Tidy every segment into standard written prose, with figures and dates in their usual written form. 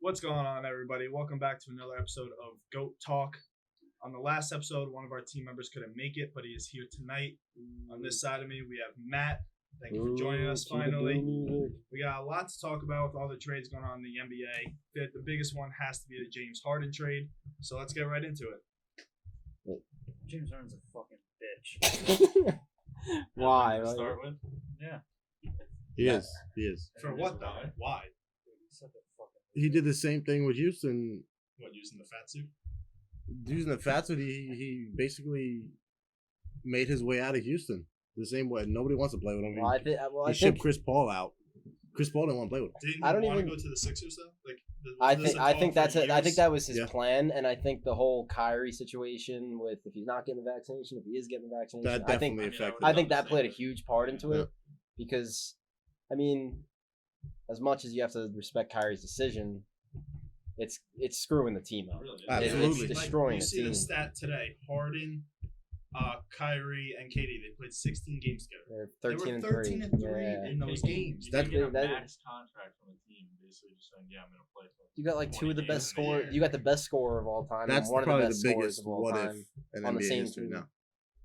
What's going on, everybody? Welcome back to another episode of GOAT Talk. On the last episode, one of our team members couldn't make it, but he is here tonight. On this side of me, we have Matt. Thank you for joining us finally. We got a lot to talk about with all the trades going on in the NBA. The biggest one has to be the James Harden trade, so let's get right into it. James Harden's a fucking bitch. Why? To start with? Yeah. He is. For what, though? Why? He's such a fucking He did the same thing with Houston. What, using the fat suit? Using the fat suit, he basically made his way out of Houston the same way. Nobody wants to play with him. Well, I He think shipped Chris Paul out. Chris Paul didn't want to play with him. Didn't I don't want to even- go to the Sixers, though? I was this think a I talk think for that's I think years? that was his Yeah. plan, and I think the whole Kyrie situation with if he's not getting the vaccination, if he is getting the vaccination, That I think definitely affected I him. think that played a huge part into Yeah. it because, I mean, as much as you have to respect Kyrie's decision, it's screwing the team up. Really is. Absolutely. It's destroying you the see team. the stat today. Harden, Kyrie, and KD, they played 16 games together. They're They were 13 13 and 3. Yeah. in those games. You That's can get a that- max contract from a team, basically just saying, "Yeah, I'm gonna play." For You got like two of the 20 best games in a scorers. year. You got the best scorer of all time. That's and one probably of the best the scorers biggest of all what time. if in on the NBA same history team. now.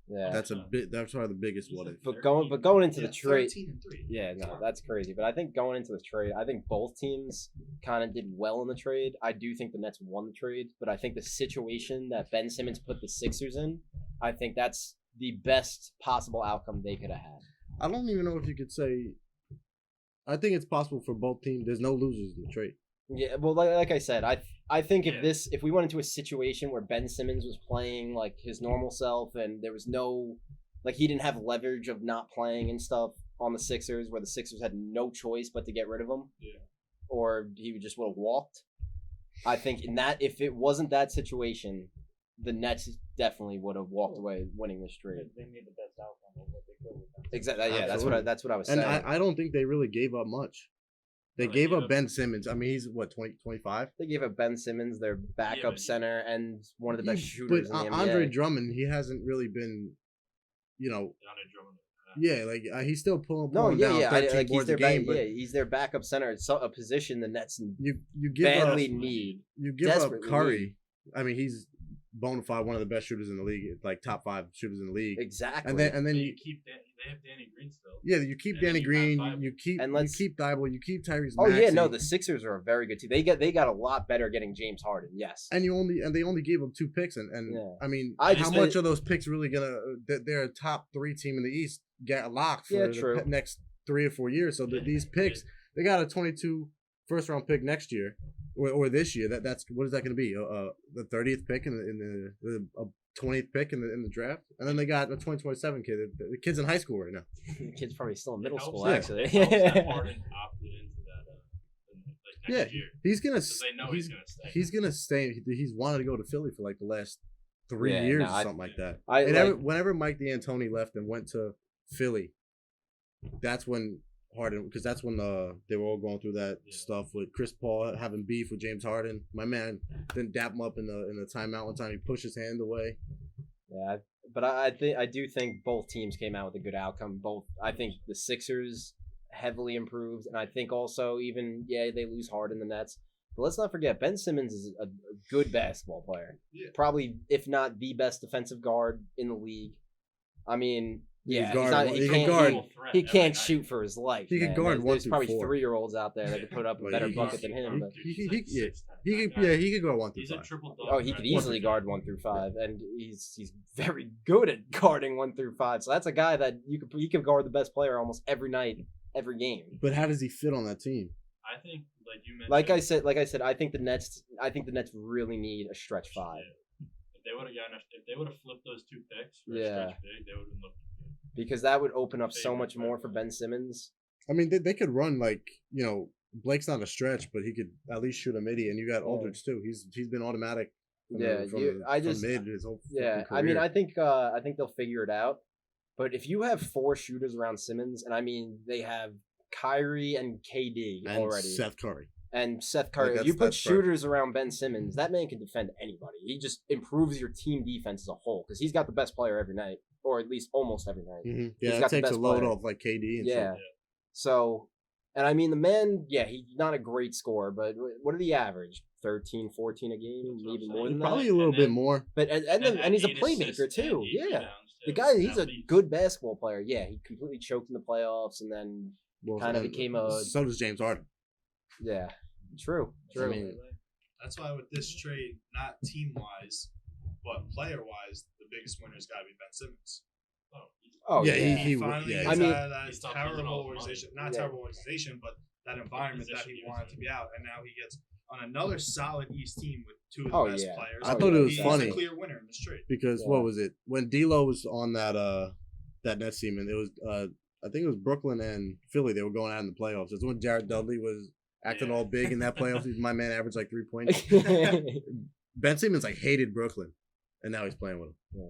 Yeah. That's probably the biggest what if. But going into the trade, 13 and 3. yeah, no, that's crazy. But I think going into the trade, I think both teams kind of did well in the trade. I do think the Nets won the trade, but I think the situation that Ben Simmons put the Sixers in, I think that's the best possible outcome they could have had. I don't even know if you could say. I think it's possible for both teams. There's no losers in the trade. Yeah, well, like I said, I think Yeah. if we went into a situation where Ben Simmons was playing like his normal self and there was no, like he didn't have leverage of not playing and stuff on the Sixers, where the Sixers had no choice but to get rid of him, Yeah. or he just would have walked. I think in that, if it wasn't that situation, the Nets definitely would have walked away winning this trade. They made the best outcome of what they could with them. Exactly. Yeah, Absolutely. that's what I was And saying. I don't think they really gave up much. They No, they gave gave up up- Ben Simmons. I mean, he's what 25. They gave up Ben Simmons, their backup but- center, and one of the best But shooters in the NBA. Andre Drummond, he hasn't really been, DeAndre Drummond. yeah, like he's still pulling No, down yeah. 13 Like he's boards their a game. But he's their backup center. It's a position the Nets you give badly up need. you give up desperately Curry. need. I mean, he's bona fide one of the best shooters in the league, like top 5 shooters in the league. Exactly. And then They you keep they have Danny Green still. yeah, you keep And then Danny you Green, have you keep And you let's- keep Thibault, you keep Tyrese oh yeah, no, Maxey, the Sixers are a very good team. They got a lot better getting James Harden. Yes. and they only gave him 2 picks, and Yeah. I mean, I how just much think- are those picks really gonna? They're a top 3 team in the East, get locked for Yeah, the true. next 3 or 4 years. So Yeah, these picks, they got a 22 first round pick next year, or this year. That's what is that going to be? The 30th pick in the 20th pick in the draft, and then they got a 2027 kid. The kid's in high school right now. The kid's probably still in middle It helps school that- actually. it helps that Harden opted into that Yeah, next year. he's gonna Because they know he's gonna stay. he's gonna stay. He's wanted to go to Philly for like the last 3 Yeah, years no, or something like that. I like, Whenever Mike D'Antoni left and went to Philly, that's when Harden, because that's when they were all going through that Yeah. stuff with Chris Paul having beef with James Harden. My man didn't dap him up in the timeout one time. He pushed his hand away. yeah, but I do think both teams came out with a good outcome. I think the Sixers heavily improved, and I think also even they lose Harden the Nets. But let's not forget Ben Simmons is a good basketball player. Yeah. Probably if not the best defensive guard in the league. I mean, He yeah, could he's guard- not, he he could can't, guard- he can't shoot for his life. He could man. guard There's, 1 there's through probably 4. 3-year-olds out there that could put up a Like, better he- bucket than him. But He could go 1 through He's a 5. triple oh, he could easily guard 1 through 5, and he's very good at guarding 1 through 5. So that's a guy that he could guard the best player almost every night, every game. But how does he fit on that team? I think, like you mentioned, Like I said, I think the Nets really need a stretch 5 if they would have flipped those 2 picks for Yeah. a stretch big, they would have been looking good. because that would open up so Favorite much more player. for Ben Simmons. I mean, they could run like Blake's not a stretch, but he could at least shoot a midi, and you got Aldridge too. He's been automatic. From mid his whole Yeah, fucking I mean, career. I think they'll figure it out. But if you have 4 shooters around Simmons, and I mean they have Kyrie and KD and already, Seth Curry. and Seth Curry. Like, You put that's perfect. shooters around Ben Simmons, that man can defend anybody. He just improves your team defense as a whole because he's got the best player every night, or at least almost every night. Mm-hmm. He's Yeah, got it the takes best a load player. off like KD and Yeah. stuff. So And I mean, the man, yeah, he's not a great scorer, but what did he average? 13, 14 a game, That's what I'm even saying. more than that. Probably a little And bit then- more. But and he's a 8 playmaker assists too. and 8 Yeah, rebounds, the too, guy, he's at a least. good basketball player. Yeah, he completely choked in the playoffs, and then Well, kind of and became a So does James Harden. yeah. True. I mean, That's why with this trade, not team wise, but player wise, the biggest winner's got to be Ben Simmons. Oh yeah, yeah, he Finally, yeah. he's I mean, out of that he stopped losing terrible all his money. organization, not Yeah. terrible organization, but that environment that position he he was wanted to in. be out, and now he gets on another solid East team with two of the Oh, best yeah. players. I thought it was He's funny. a clear winner in this trade. because Yeah. what was it when D'Lo was on that Nets team, and it was I think it was Brooklyn and Philly. They were going out in the playoffs. That's when Jared Dudley was acting Yeah. all big in that playoffs. My man averaged like 3 points. Ben Simmons like hated Brooklyn, and now he's playing with him.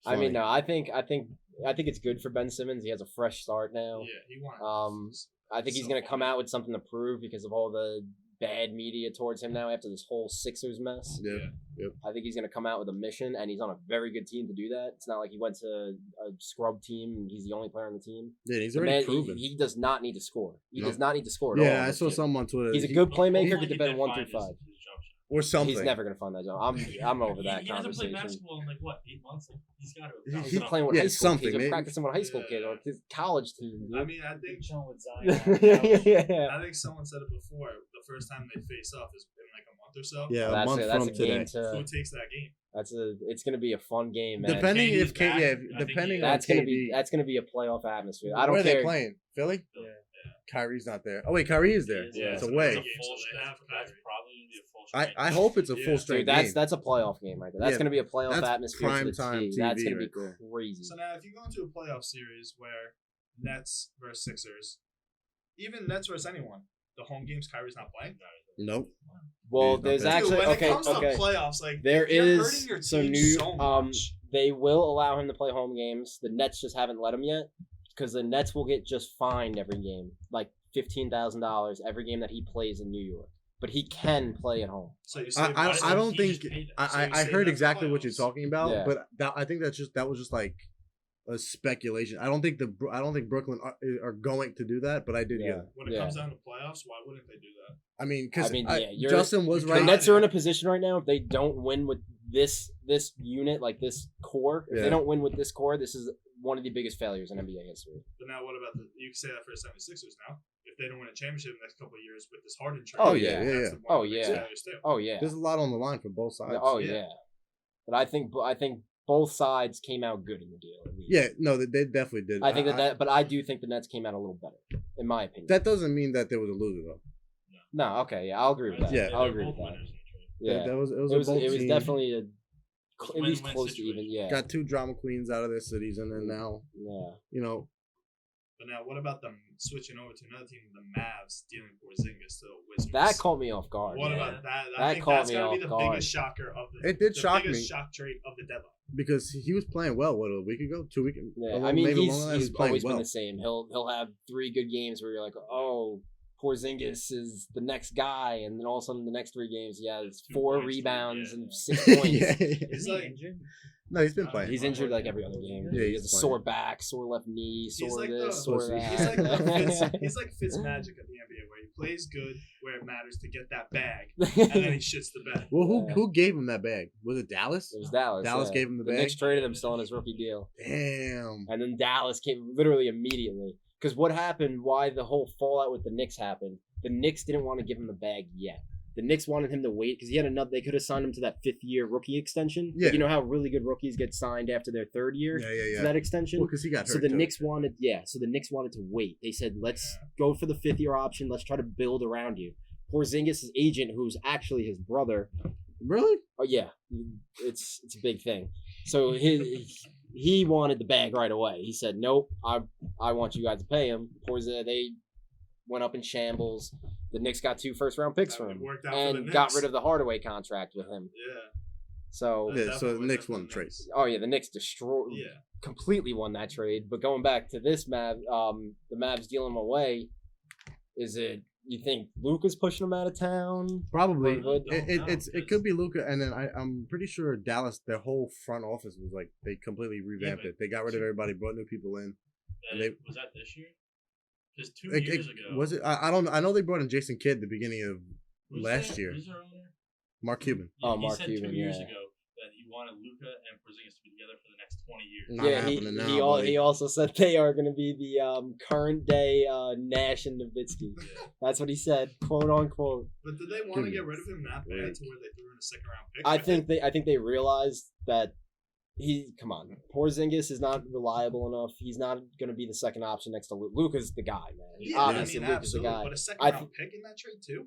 I mean, no, I think it's good for Ben Simmons. He has a fresh start now. Yeah, he wanted. I think he's gonna come out with something to prove because of all the bad media towards him now after this whole Sixers mess. Yeah. I think he's gonna come out with a mission, and he's on a very good team to do that. It's not like he went to a scrub team and he's the only player on the team. Yeah, he's The already man, proven. he does not need to score. He No. does not need to score at all. Yeah, on I this saw team. something on Twitter. He's a good playmaker. Hopefully Could he defend did 1 find through 5. his jump shot. or something. He's never gonna find that zone. I'm over that He hasn't played conversation. basketball in like what 8 months. Like, he's got to. He- He's playing with Yeah, high school something, kids. He's man. practicing with high school kids or his college team. I mean, I think Chilling with Zion. yeah. I think someone said it before. The first time they face off is in like a month or so. Yeah, a That's month it. That's from a today. game to. Who takes that game? It's gonna be a fun game, man. Depending KD's if K, back. yeah, I think depending he- on That's KD. gonna be a playoff atmosphere. I don't Where are care. they playing? Philly? Yeah. Kyrie's not there. Oh wait, Kyrie is there. Yeah, It's it's away. a That's game, full so they strength. have That's Kyrie. probably gonna be a full I, strength. I hope it's a Yeah. full Dude, strength Dude, game. that's a playoff game right there. That's Yeah, gonna be a playoff that's atmosphere to the primetime T. That's TV gonna be right there. crazy. So now, if you go into a playoff series where Nets versus Sixers, even Nets versus anyone, the home games Kyrie's not playing. Nope. Well, Dude, there's Dude, actually when okay. it comes Okay. to playoffs, like There you're is hurting your so team new. so much. They will allow him to play home games. The Nets just haven't let him yet because the Nets will get just fined every game, like $15,000 every game that he plays in New York. But he can play at home. So you I, say, I, I don't He think just paid it. I, So you I say heard that's exactly the what you're playoffs. talking about, Yeah. but I think that was just like a speculation. I don't think Brooklyn are going to do that, but I did Yeah. get it. when it Yeah. comes down to playoffs, why wouldn't they do that? I mean, because I mean, yeah, you're- Justin was The right. Nets are in a position right now. If they don't win with this unit, like this core, if Yeah. they don't win with this core, this is one of the biggest failures in NBA history. But now, what about you can say that for the 76ers now? If they don't win a championship in the next couple of years with this Harden trade, Oh, yeah, yeah, that's yeah. one Oh, of the biggest yeah. failures too. Oh yeah. There's a lot on the line for both sides. Oh yeah. yeah. But I think both sides came out good in the deal. At least. Yeah, no, they definitely did. I think but I do think the Nets came out a little better, in my opinion. that doesn't mean that there was a loser though. No, okay, yeah, I'll agree with that. Yeah. I'll They're agree with both that. winners in the trade. Yeah, That was it a was both team. definitely at least Win-win close to even. situation. Yeah, Got 2 drama queens out of their cities, and then now yeah. you know But now, what about them switching over to another team, the Mavs, dealing Porzingis to the Wizards? That caught me off guard. What yeah. about that? That I think caught that's me gotta be off the guard. biggest shocker of the. It did the shock biggest me. shock trade of the deadline. because he was playing well. What, a week ago, 2 weeks? Yeah, a I mean, maybe he's longer than that, playing always well. been the same. He'll have 3 good games where you're like, oh, Porzingis is the next guy, and then all of a sudden the next 3 games he has 2 4 points, rebounds yeah. and 6 points. yeah, yeah. He's Is he like, injured? No, he's been playing. He's injured like every other game. Yeah, he he's has a playing. sore back, sore left knee, He's sore like this, the- sore Pussy. that. he's like the he's like Fitzmagic at the NBA, where he plays good where it matters to get that bag, and then he shits the bed. Well, who Yeah. who gave him that bag? Was it Dallas? It was Dallas. Dallas yeah. gave him the bag? Knicks traded him still on his rookie deal. Damn. And then Dallas came literally immediately. Because what happened, why the whole fallout with the Knicks happened, the Knicks didn't want to give him the bag yet. The Knicks wanted him to wait because he had another. They could have signed him to that 5th-year rookie extension. Like, Yeah. you know how really good rookies get signed after their 3rd year Yeah, to yeah. that extension. Well, because he got hurt. So the too. Knicks wanted, So the Knicks wanted to wait. They said, "Let's go for the 5th-year option. Let's try to build around you." Porzingis' agent, who's actually his brother. Really? Oh yeah, it's a big thing. So he wanted the bag right away. He said, "Nope, I want you guys to pay him." They went up in shambles. The Knicks got 2 first-round picks That for him worked out for and the got Knicks. rid of the Hardaway contract with him. Yeah. So Yeah, so Definitely the Knicks worked out won the for trade. Knicks. oh yeah, the Knicks Yeah. completely won that trade. But going back to this the Mavs dealing him away. Is it? You think Luka's pushing him out of town? Probably. But- It could be Luka, and then I'm pretty sure Dallas, their whole front office was like they completely revamped but- it. They got rid of everybody, brought new people in. That They- was that this year? Because 2 years ago, was it? I don't. I know they brought in Jason Kidd at the beginning of who's last their- year. Who's their owner? Mark Cuban. Oh, he Mark said Cuban, 2 years yeah. ago that he wanted Luka and Porzingis to be together for the next 20 years. Not Yeah, happening now, he buddy. also said they are going to be the current day Nash and Nowitzki. Yeah. That's what he said, quote unquote. But did they want to Give me get rid of him that break. bad to where they threw in a second round pick? I think they realized that come on, Porzingis is not reliable enough. He's not going to be the second option next to Luka. Luka's the guy, man. Yeah, Obviously, I mean, Luka's the absolutely. guy. But a second I round pick in that trade too?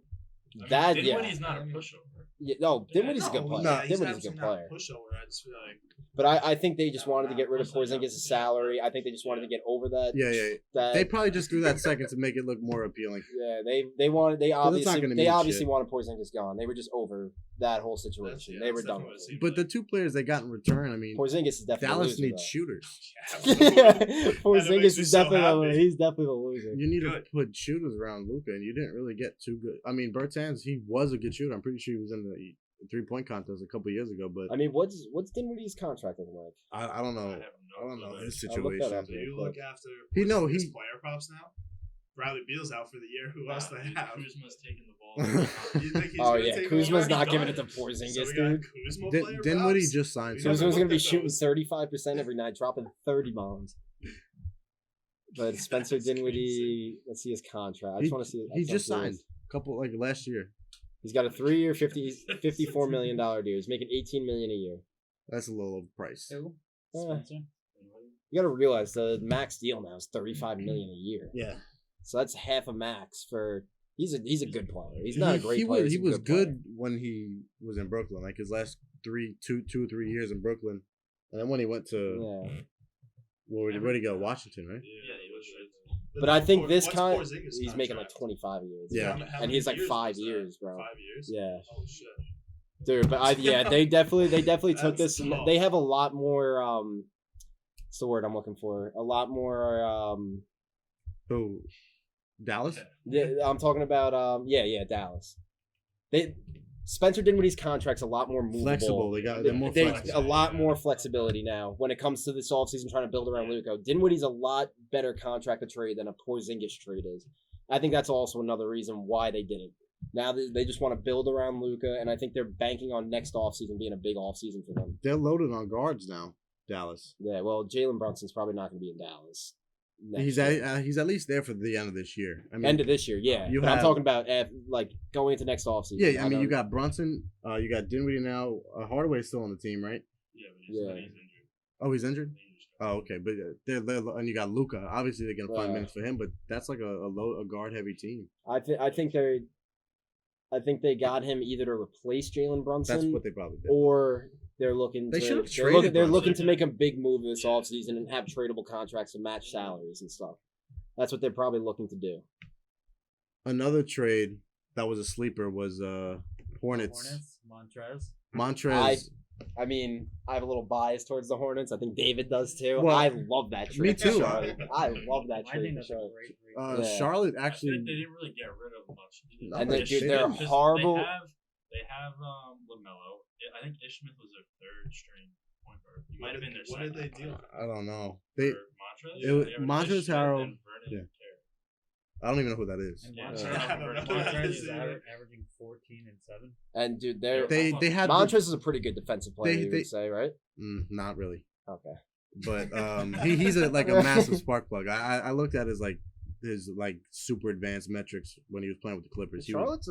I mean, That Dinwiddie's not a I mean, pushover. Yeah, no, Dinwiddie's a good No, player. yeah, he's Dinwiddie's a absolutely good not player. a pushover. I just feel like But I think they just wanted to get rid of Personally, Porzingis' salary. I think they just wanted to get over that. Yeah. That They probably just threw that second to make it look more appealing. yeah, they wanted they it's not obviously gonna they mean obviously shit. wanted Porzingis gone. They were just over that whole situation. They were that's done definitely with what it. it But the two players they got in return, I mean, Porzingis is definitely Dallas the loser, needs shooters. Porzingis makes me is so definitely happy. he's definitely the loser. You need Good. to put shooters around Luka, and you didn't really get too good. I mean, Bertans, he was a good shooter. I'm pretty sure he was in the 3-point contest a couple years ago, but I mean, what's Dinwiddie's contract looking like? I don't know. I have I don't know his I'll look that situation. up. do you look after He- no, his he- player props now? Bradley Beal's out for the year. Who else they have? Kuzma's taking the ball. You think he's Oh gonna yeah, take Kuzma's over? not He giving it to does. Porzingis, So we got dude. Kuzma player Dinwiddie props? just signed. We something. Kuzma's gonna be looked at shooting those. 35% every night, dropping 30 bombs. But Spencer That's Dinwiddie, let's see his contract. I just want to see. He just signed a couple like last year. He's got a 3-year, $54 million deal. He's making $18 million a year. That's a little overpriced. Who? Yeah. Spencer? You got to realize the max deal now is $35 million a year. Yeah, So that's half a max for. He's a good player. He's not a great player. He he's a was player. good when he was in Brooklyn, like his last 2 or 3 years in Brooklyn, and then when he went to Yeah. where'd he go? Washington, right? Yeah, he was shit. But I think this what's kind, Porzingis' he's making like contract? 25 years. Yeah. How And many he's like years 5 was that? years, bro. 5 years? Yeah. Oh shit. Dude, but they definitely took That's this. tough. They have a lot more. What's the word I'm looking for? A lot more. Who? Dallas? Yeah, I'm talking about. Yeah, Dallas. Spencer Dinwiddie's contract's a lot more movable. Flexible. They're more They- flexible. a lot more flexibility now when it comes to this offseason trying to build around Luka. Dinwiddie's a lot better contract to trade than a Porzingis trade is. I think that's also another reason why they did it. Now they just want to build around Luka, and I think they're banking on next offseason being a big offseason for them. They're loaded on guards now. Dallas. Yeah, well, Jalen Brunson's probably not going to be in Dallas. next He's year. he's at least there for the end of this year. I mean, End of this year, yeah. you But I'm have- talking about like going into next offseason. yeah. I mean, you don't- got Brunson. You got Dinwiddie now. Hardaway's still on the team, right? Yeah, but Yeah. he's injured. Oh, he's injured. Oh, okay. But they're and you got Luka. Obviously, they're gonna find Yeah. minutes for him, but that's like a guard heavy team. I think they got him either to replace Jalen Brunson. That's what they probably did. Or they're looking. They to, should've they're traded looking, they're Brunson. looking to make a big move this offseason and have tradable contracts to match salaries and stuff. That's what they're probably looking to do. Another trade that was a sleeper was Hornets. Montrez. Montrez. I mean, I have a little bias towards the Hornets. I think David does too. Well, I love that trade. me for too. Charlotte. I love that I trade. think for that's a Charlotte. great trade. Yeah. Charlotte They actually. didn't really get rid of much. No, And they dude, didn't. they're Because horrible. They have LaMelo. I think Ishmael was their third string point guard. He might have been their What second. did they do? I don't know. They. For Montrez? it was- They have Montrez Ishmael, Harrell- then Vernon yeah. and Carey. I don't even know who that is. And Yeah. Montrez, I don't know. Montrez is Yeah. averaging 14 and 7. And dude, they're They had the- Montrez is a pretty good defensive player. They- you they- would say, right? not really. Okay. But he's a massive spark plug. I looked at his super advanced metrics when he was playing with the Clippers. Charlotte's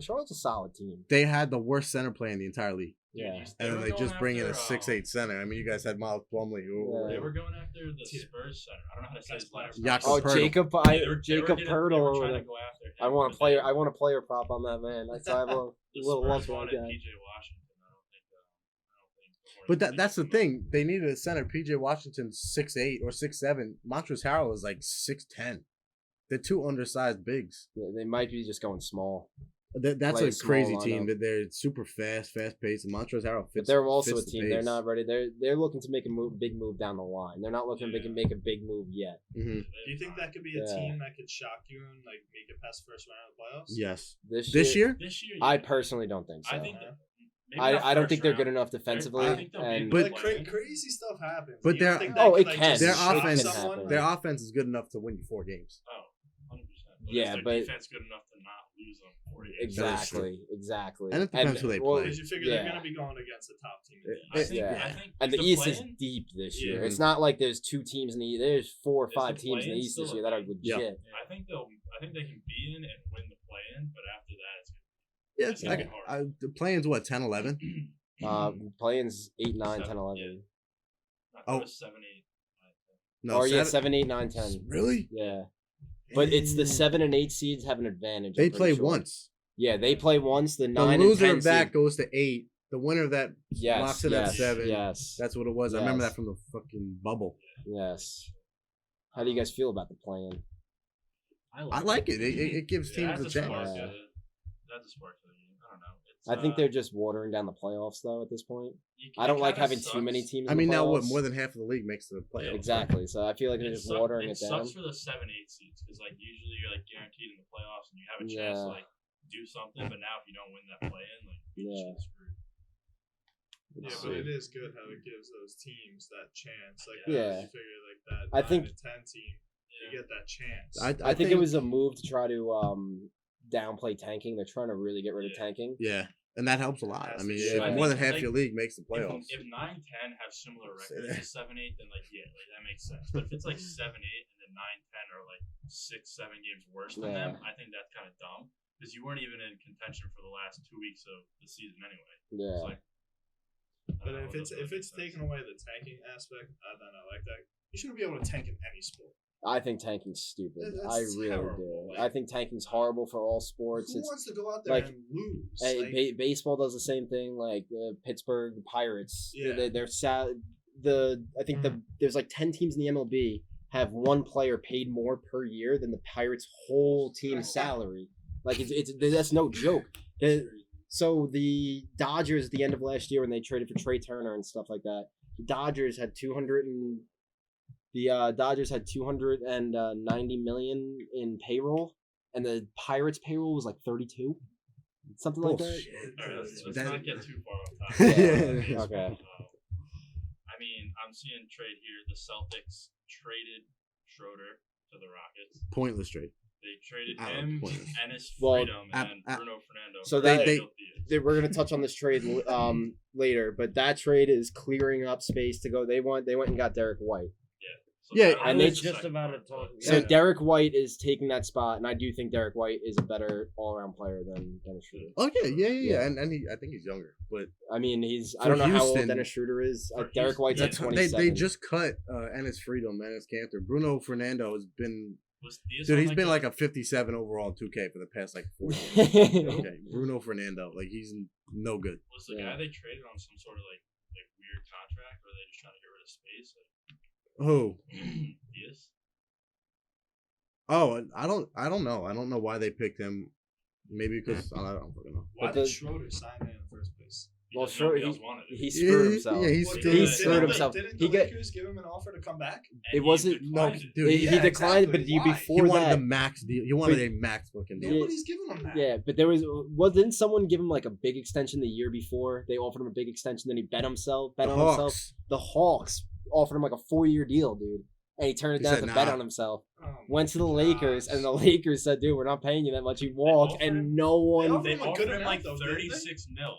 Charlotte's a solid team. They had the worst center play in the entire league, Yeah. and then were they going just bring in a after, 6'8" center. I mean, you guys had Miles Plumlee. Who, They were going after the Spurs center. I don't know how to say his last name. Jakob Oh, Pirtle. Jacob, They were Jacob getting- Pirtle They were over trying there. to go after him. I want a because player. they- I want a player prop on that man. I have a The little love Spurs for that wanted guy. PJ Washington. I don't think the But Hornets that's the picked him thing. They needed a center. PJ Washington's 6'8" or 6'7". Montrezl Harrell is like 6'10". They're two undersized bigs. Yeah, they might be just going small. That's Play a small crazy lineup. team. They're super fast paced. And Montrezl Harrell But fits. they're also a fits the team. They're pace. not ready. They're looking to make a big move down the line. They're not looking to make a big move yet. Mhm. up. Do you think that could be a Yeah. team that could shock you and like make it past first round of the playoffs? Yes. This This year, This year, I yeah. personally don't think so. I think that maybe not I don't first think they're round. good enough defensively. I think they'll be in And the But- play-in. crazy stuff happens. But You don't they're- think oh, that it could, like, can. just Their shock offense- someone? happen. Their offense is good enough to win you 4 games. Oh, 100%. But Yeah, is their but- defense good enough to not lose them 40 exactly. And it depends who they play. Because you figure they're going to be going against the top team. in the I East. think, Yeah. I think And the the East is play-in- deep this Yeah. year. It's not like there's 2 teams in the East. There's 4 or Is 5 the teams in the play-in East this still year a that are thing? legit. I think they can be in and win the play-in, but after that, it's Yeah, It's gonna be hard. the play-in's what, 10, 11? Playing's 8, 9, 10, Seven, 11. not Oh. 7, 8. No, Or yeah, 7. 7, 8, 9, 10. Really? Yeah. But it's the Mm. 7 and 8 seeds have an advantage. They I'm pretty play sure. once. Yeah, they play once. The The 9 loser and 10 of that seed. goes to 8. The winner of that Yes, locks in yes, at 7. Yes. That's what it was. I remember Yes. that from the fucking bubble. Yes. How do you guys feel about the plan? I like it. It gives teams a That's chance. spark Yeah. to the- that's a spark to the game. I don't know. It's, I think they're just watering down the playoffs though at this point. it I don't like kinda having too many sucks. teams. I in the mean, now what? playoffs. More than half of the league makes the playoffs. Exactly. So I feel like they're just watering it down. sucks for the 7, 8 seeds because like usually you're like guaranteed in the playoffs and you have a chance Yeah. to like do something, but now if you don't win that play-in, like you're Yeah. just screwed. Yeah, Let's but see. it is good how it gives those teams that chance. Like, Yeah. you figure like that I 9 think- to 10 team, Yeah. you get that chance. I think it was a move to try to downplay tanking. They're trying to really get rid of Yeah. tanking. Yeah, and that helps a lot. I mean, Yeah, if I more than think, half like, your league makes the If, playoffs. if 9, 10 have similar Say records that. to 7, 8, then like yeah, like that makes sense. But if it's like 7, 8, and then 9, 10 are like 6, 7 games worse than Yeah. them, I think that's kind of dumb because you weren't even in contention for the last 2 weeks of the season anyway. Yeah. It's like, I don't But know, if it it's doesn't if make it's sense. taking away the tanking aspect, I don't know, like that. You shouldn't be able to tank in any sport. I think tanking's stupid. That's I really terrible. do. Like- I think tanking's horrible for all sports. Who It's wants to go out there like- and lose? Hey, Like, baseball does the same thing. Like the Pittsburgh Pirates, Yeah. they're I think there's like 10 teams in the MLB have one player paid more per year than the Pirates' whole team salary. Like it's that's no joke. So the Dodgers at the end of last year when they traded for Trey Turner and stuff like that, the Dodgers had 290 million in payroll, and the Pirates' payroll was like 32, something like that. Bullshit. All right, let's That- not get too far off topic. Yeah. Okay. I mean, I'm seeing trade here. The Celtics traded Schroeder to the Rockets. Pointless trade. They traded Out of him, pointless. Ennis Well, Freedom, and Bruno Fernando. so for that- Daniel Theis. We're gonna touch on this trade later, but that trade is clearing up space to go. They went and got Derek White. So Yeah, that and was they- the just second about part, to talk- but- So Yeah. Derek White is taking that spot, and I do think Derek White is a better all-around player than Dennis Schroeder. Okay, yeah. Yeah. And I think he's younger, but I mean, I For don't know how old Houston- Dennis Schroeder is. For Derek Houston, White's at that's 27. they just cut Ennis Freedom, Ennis Cantor. Bruno Fernando has been Was Theis dude. on, He's been a- like a 57 overall 2K for the past like 4 years. Okay, Bruno Fernando, like he's no good. Was the Yeah. guy they traded on some sort of like weird contract, or are they just trying to get rid of space? Who? Theis? Oh, I don't know. I don't know why they picked him. Maybe because I don't fucking know. why But did the- Schroeder sign there in the first place? Well, Because sure, nobody else wanted it. he screwed Yeah, himself. yeah, he What, screwed- didn't- he screwed didn't himself. The, didn't He the got- Lakers give him an offer to come back? And It he wasn't- No, declined it. dude. he Yeah, declined, but exactly. you Why? He before wanted that. the max deal. He wanted a max fucking deal. Nobody's giving him that. Yeah, but there wasn't someone give him like a big extension the year before. They offered him a big extension, then he bet The on himself. Hawks. The Hawks offered him like a 4-year deal, dude, and he turned it He down said to bet nah. on himself. Oh Went to the my Lakers, gosh. and the Lakers said, "Dude, we're not paying you that much." He walked, offered him- and no one. offered They him a offered good him like amount, though, didn't they? 36 mil,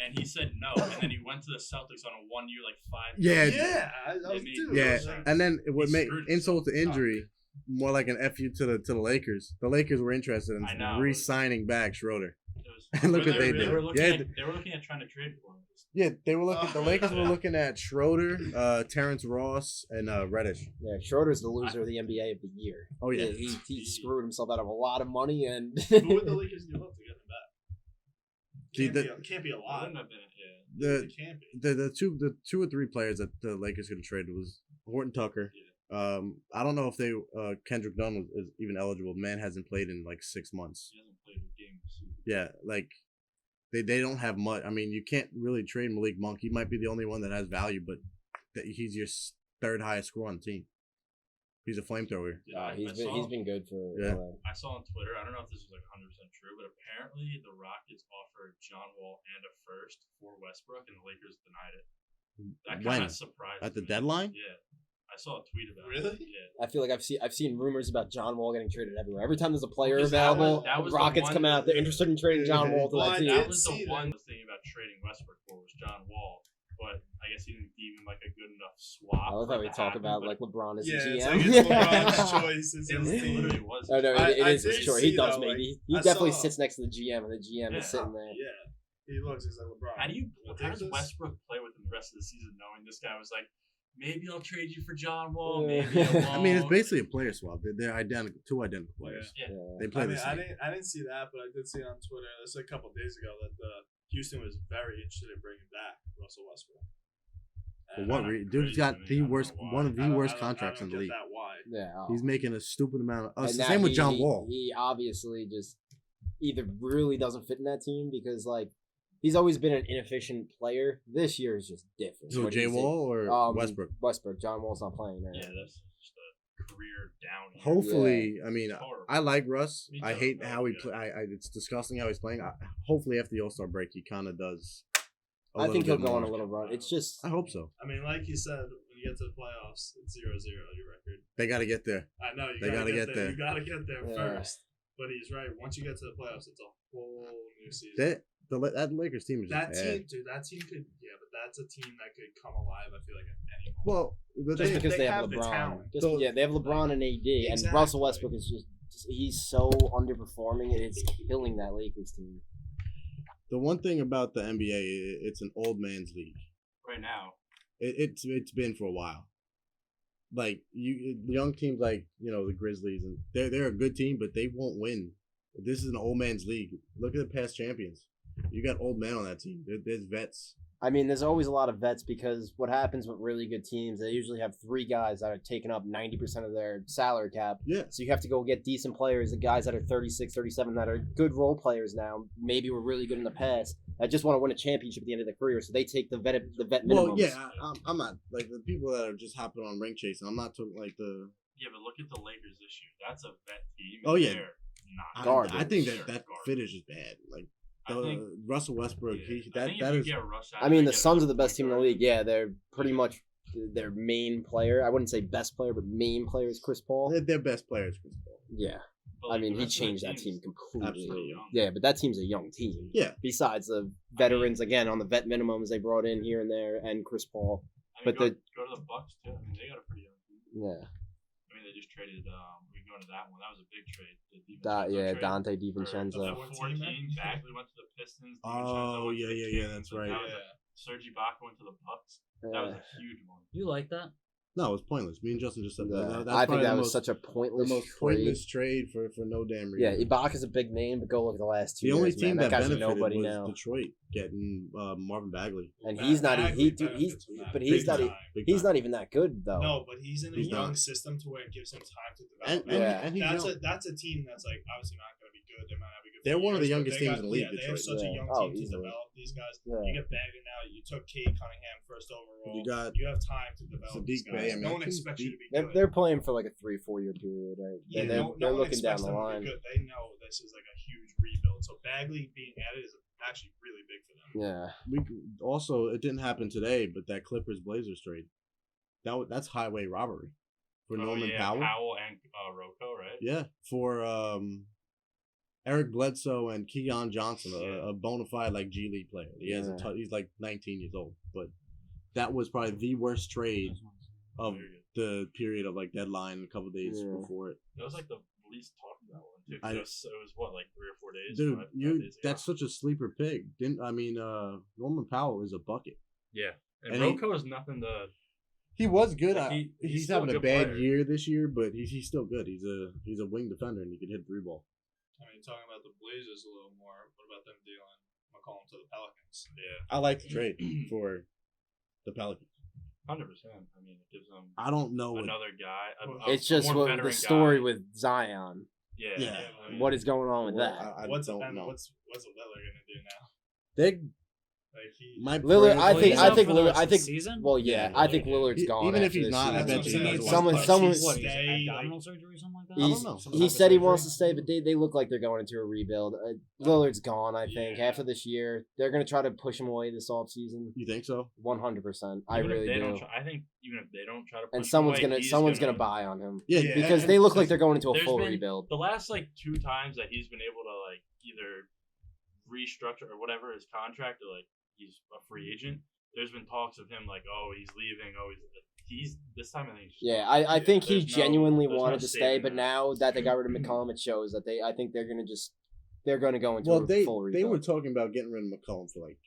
and he said no, and then he went to the Celtics on a 1-year like 5. Yeah, Yeah, I They was made too. no Yeah, sense. and then it would He make screwed insult to himself. injury more like an FU to the Lakers. The Lakers were interested I in know. re-signing back Schroeder. It was- And look They what they were- did. They were looking, Yeah, at, they were looking at trying to trade for him. Yeah, they were looking. The Lakers were Yeah. looking at Schroeder, Terrence Ross, and Reddish. Yeah, Schroeder's the loser of the NBA of the year. Oh yeah, He screwed himself out of a lot of money, and Who would the Lakers give up to get him back? See, Can't be a lot. Wouldn't have been, yeah. It can't be. the two or three players that the Lakers could have traded was Horton Tucker. I don't know if they Kendrick Dunn is even eligible. Man hasn't played in like 6 months. He hasn't played a game this season. Yeah, like they don't have much. I mean, you can't really trade Malik Monk. He might be the only one that has value, but he's your third highest score on the team. He's a flamethrower. He's been good for. Yeah. I saw on Twitter. I don't know if this was like 100% true, but apparently the Rockets offered John Wall and a first for Westbrook, and the Lakers denied it. That kind When? of surprised At the me. deadline? Yeah, I saw a tweet about Really? it. Yeah. I feel like I've seen rumors about John Wall getting traded everywhere. Every time there's a player Because that available, was the Rockets one come out. They're interested in trading John Wall to Well, that I team. did That was see the that. one thing about trading Westbrook for was John Wall, but I guess he didn't deem him like a good enough swap. I love for how it we to talk happen, about but like LeBron as Yeah, a it's GM. like it's LeBron's choice. It's it his team. literally was. Oh no, it I is for did sure. see He does, though, like, maybe. He I definitely saw- sits next to the GM, and the GM Yeah. is sitting there. Yeah, he looks just like LeBron. How does Westbrook play with him the rest of the season, knowing this guy was like, maybe I'll trade you for John Wall, maybe I won't. I mean, it's basically a player swap. They're identical, two identical players. Yeah. They play I the mean, same. I didn't see that, but I did see on Twitter this like a couple days ago that Houston was very interested in bringing back Russell Westbrook. For And what I reason? don't- Dude's got I the don't worst, know why. one of I the don't- worst I don't- contracts I in don't the get league. that why. Yeah. oh. He's making a stupid amount. And It's the now same with he- John he- Wall. He obviously just either really doesn't fit in that team because like he's always been an inefficient player. This year is just different. So What Jay he's- Wall or Westbrook? Westbrook. John Wall's not playing right Yeah, now. that's just a career down. here. Hopefully, I mean, Horrible. I like Russ. Me I too. hate I how like he the play. guy. It's disgusting how he's playing. Hopefully, after the All Star break, he kind of does. I think he'll bit go on a more. little run. It's just I hope so. I mean, like you said, when you get to the playoffs, it's 0-0 your record. They got to get there. I know you They gotta gotta get get there. there. You gotta get there Yeah. first. But he's right. Once you get to the playoffs, it's a whole new season. That Lakers team is That just team, bad. dude, that team could, yeah, but that's a team that could come alive. I feel like at any moment. Well, the just thing, because they they have have the LeBron. talent. Just, So- yeah, they have LeBron and AD, and Exactly. Russell Westbrook is just he's so underperforming, and it's killing that Lakers team. the one thing about the NBA, it's an old man's league. Right now, It's been for a while. Like young teams like the Grizzlies, and they're a good team, but they won't win. This is an old man's league. Look at the past champions. You got old men on that team. There's vets. I mean, there's always a lot of vets because what happens with really good teams, they usually have three guys that are taking up 90% of their salary cap. Yeah. So you have to go get decent players, the guys that are 36, 37, that are good role players now, maybe were really good in the past, that just want to win a championship at the end of their career, so they take the vet minimums. Well, yeah, I'm not like the people that are just hopping on ring chasing. I'm not talking like the. yeah, but look at the Lakers this year. That's a vet team. Oh, yeah. They're not Garbage. I think They're that garbage. fit is just bad. Like I think, Russell Westbrook, yeah, I that think that if is. you get Russ out I of mean, there, the get Suns are another the best team in the point league. Yeah, they're pretty much their main player. I wouldn't say best player, but main player is Chris Paul. Their best players, Chris Paul. Yeah. guard. But, I like, mean, the he rest of the changed that team's team completely. Absolutely. young. Yeah, but that team's a young team. Yeah. Besides the veterans, again, on the vet minimums they brought in here and there, and Chris Paul. I mean, But go, the- go to the Bucks too. I mean, they got a pretty young team. Yeah. I mean, they just traded. We can go into that one. That was a big trade. The Yeah, trade Dante for DiVincenzo. the What 14 team, man? Bagley went to the Pistons. Oh, DiVincenzo went to yeah, the yeah, Kings, that's and right. that was Yeah. Serge Ibaka went to the Bucks. That was a huge one. You like that? No, it was pointless. Me and Justin just said Yeah. that. I think that was most, such a the pointless most trade. pointless trade for no damn reason. Yeah, Ibaka's a big name, but go look at the last 2 The only years, team man. that That guy's a benefited nobody was now. Detroit getting Marvin Bagley. And he's not Bagley even benefits from that but big he's not time. he's not even that good though. No, but he's in a He's young not. system to where it gives him time to And, develop. Yeah. and he's young. That's a team that's like obviously not going to be good. They might not be good. They're for one of the years, but youngest they teams got- in the league, Yeah, they have Detroit. such a Yeah. young Oh, team to easily. develop these guys. Yeah. You get Bagley now. You took Cade Cunningham first overall. You got You have time to develop these Sadiq Bey. guys. I mean, No one that team's expects you to be They're, good. they're playing for like a 3-4 year period, right? Yeah, they're no they're one looking down expects the them to line. be good. They know this is like a huge rebuild. So Bagley being added is actually really big for them. Yeah. we also it didn't happen today, but that Clippers Blazers trade that's highway robbery for Norman Powell. Powell and Rocco, right? Yeah, for Eric Bledsoe and Keon Johnson, Yeah. a bona fide like G League player. He has Yeah. he's like 19 years old, but that was probably the worst trade of Very good. the period of like deadline a couple days Yeah. before it. That was like the least talked about one too. 'Cause I- it was what, like 3 or 4 days. Dude, 5 days ago? that's such a sleeper pick. Norman Powell is a bucket. Yeah, and, and he- Rocco is nothing to. He was good. Like, he's he's still having a a good bad player. year this year, but he's still good. He's a wing defender and he can hit three ball. I mean, talking about the Blazers a little more. What about them dealing McCollum to the Pelicans? Yeah, I like the trade for the Pelicans. 100%. I mean, it gives them I don't know. another guy. It's just more what veteran the story guy. with Zion. Yeah, Yeah. I mean, What is going on with Well, that? I What's don't and know. what's Lillard gonna do now? They Like he, My Lillard, prayer I for think, him- I think for the Lillard, rest I of the think, season? well, yeah, Yeah. I think Lillard's gone. Even if after he's this not, I season. bet you he does want Someone- to stay. someone- What, he's Stay, had like- abdominal surgery or something like that? I don't He's, know. Some he type of said he surgery. wants to stay, but they look like they're going into a rebuild. Lillard's gone, I think, Yeah. after this year. They're going to try to push him away this offseason. You think so? 100%. I Even if really they do. don't try, I think even if they don't try to push And him someone's away, gonna he's someone's gonna buy on him Yeah. because they look like they're going into a There's full been- rebuild. The last like 2 times that he's been able to like either restructure or whatever his contract or like he's a free agent. There's been talks of him like, oh, he's leaving. Oh, he's this time I think. He's just Yeah, gone. I think he There's no- genuinely there's no wanted to stay, saving but that. now that they got rid of McCollum, it shows that I think they're gonna go into Well, a they full they rebuild. were talking about getting rid of McCollum for like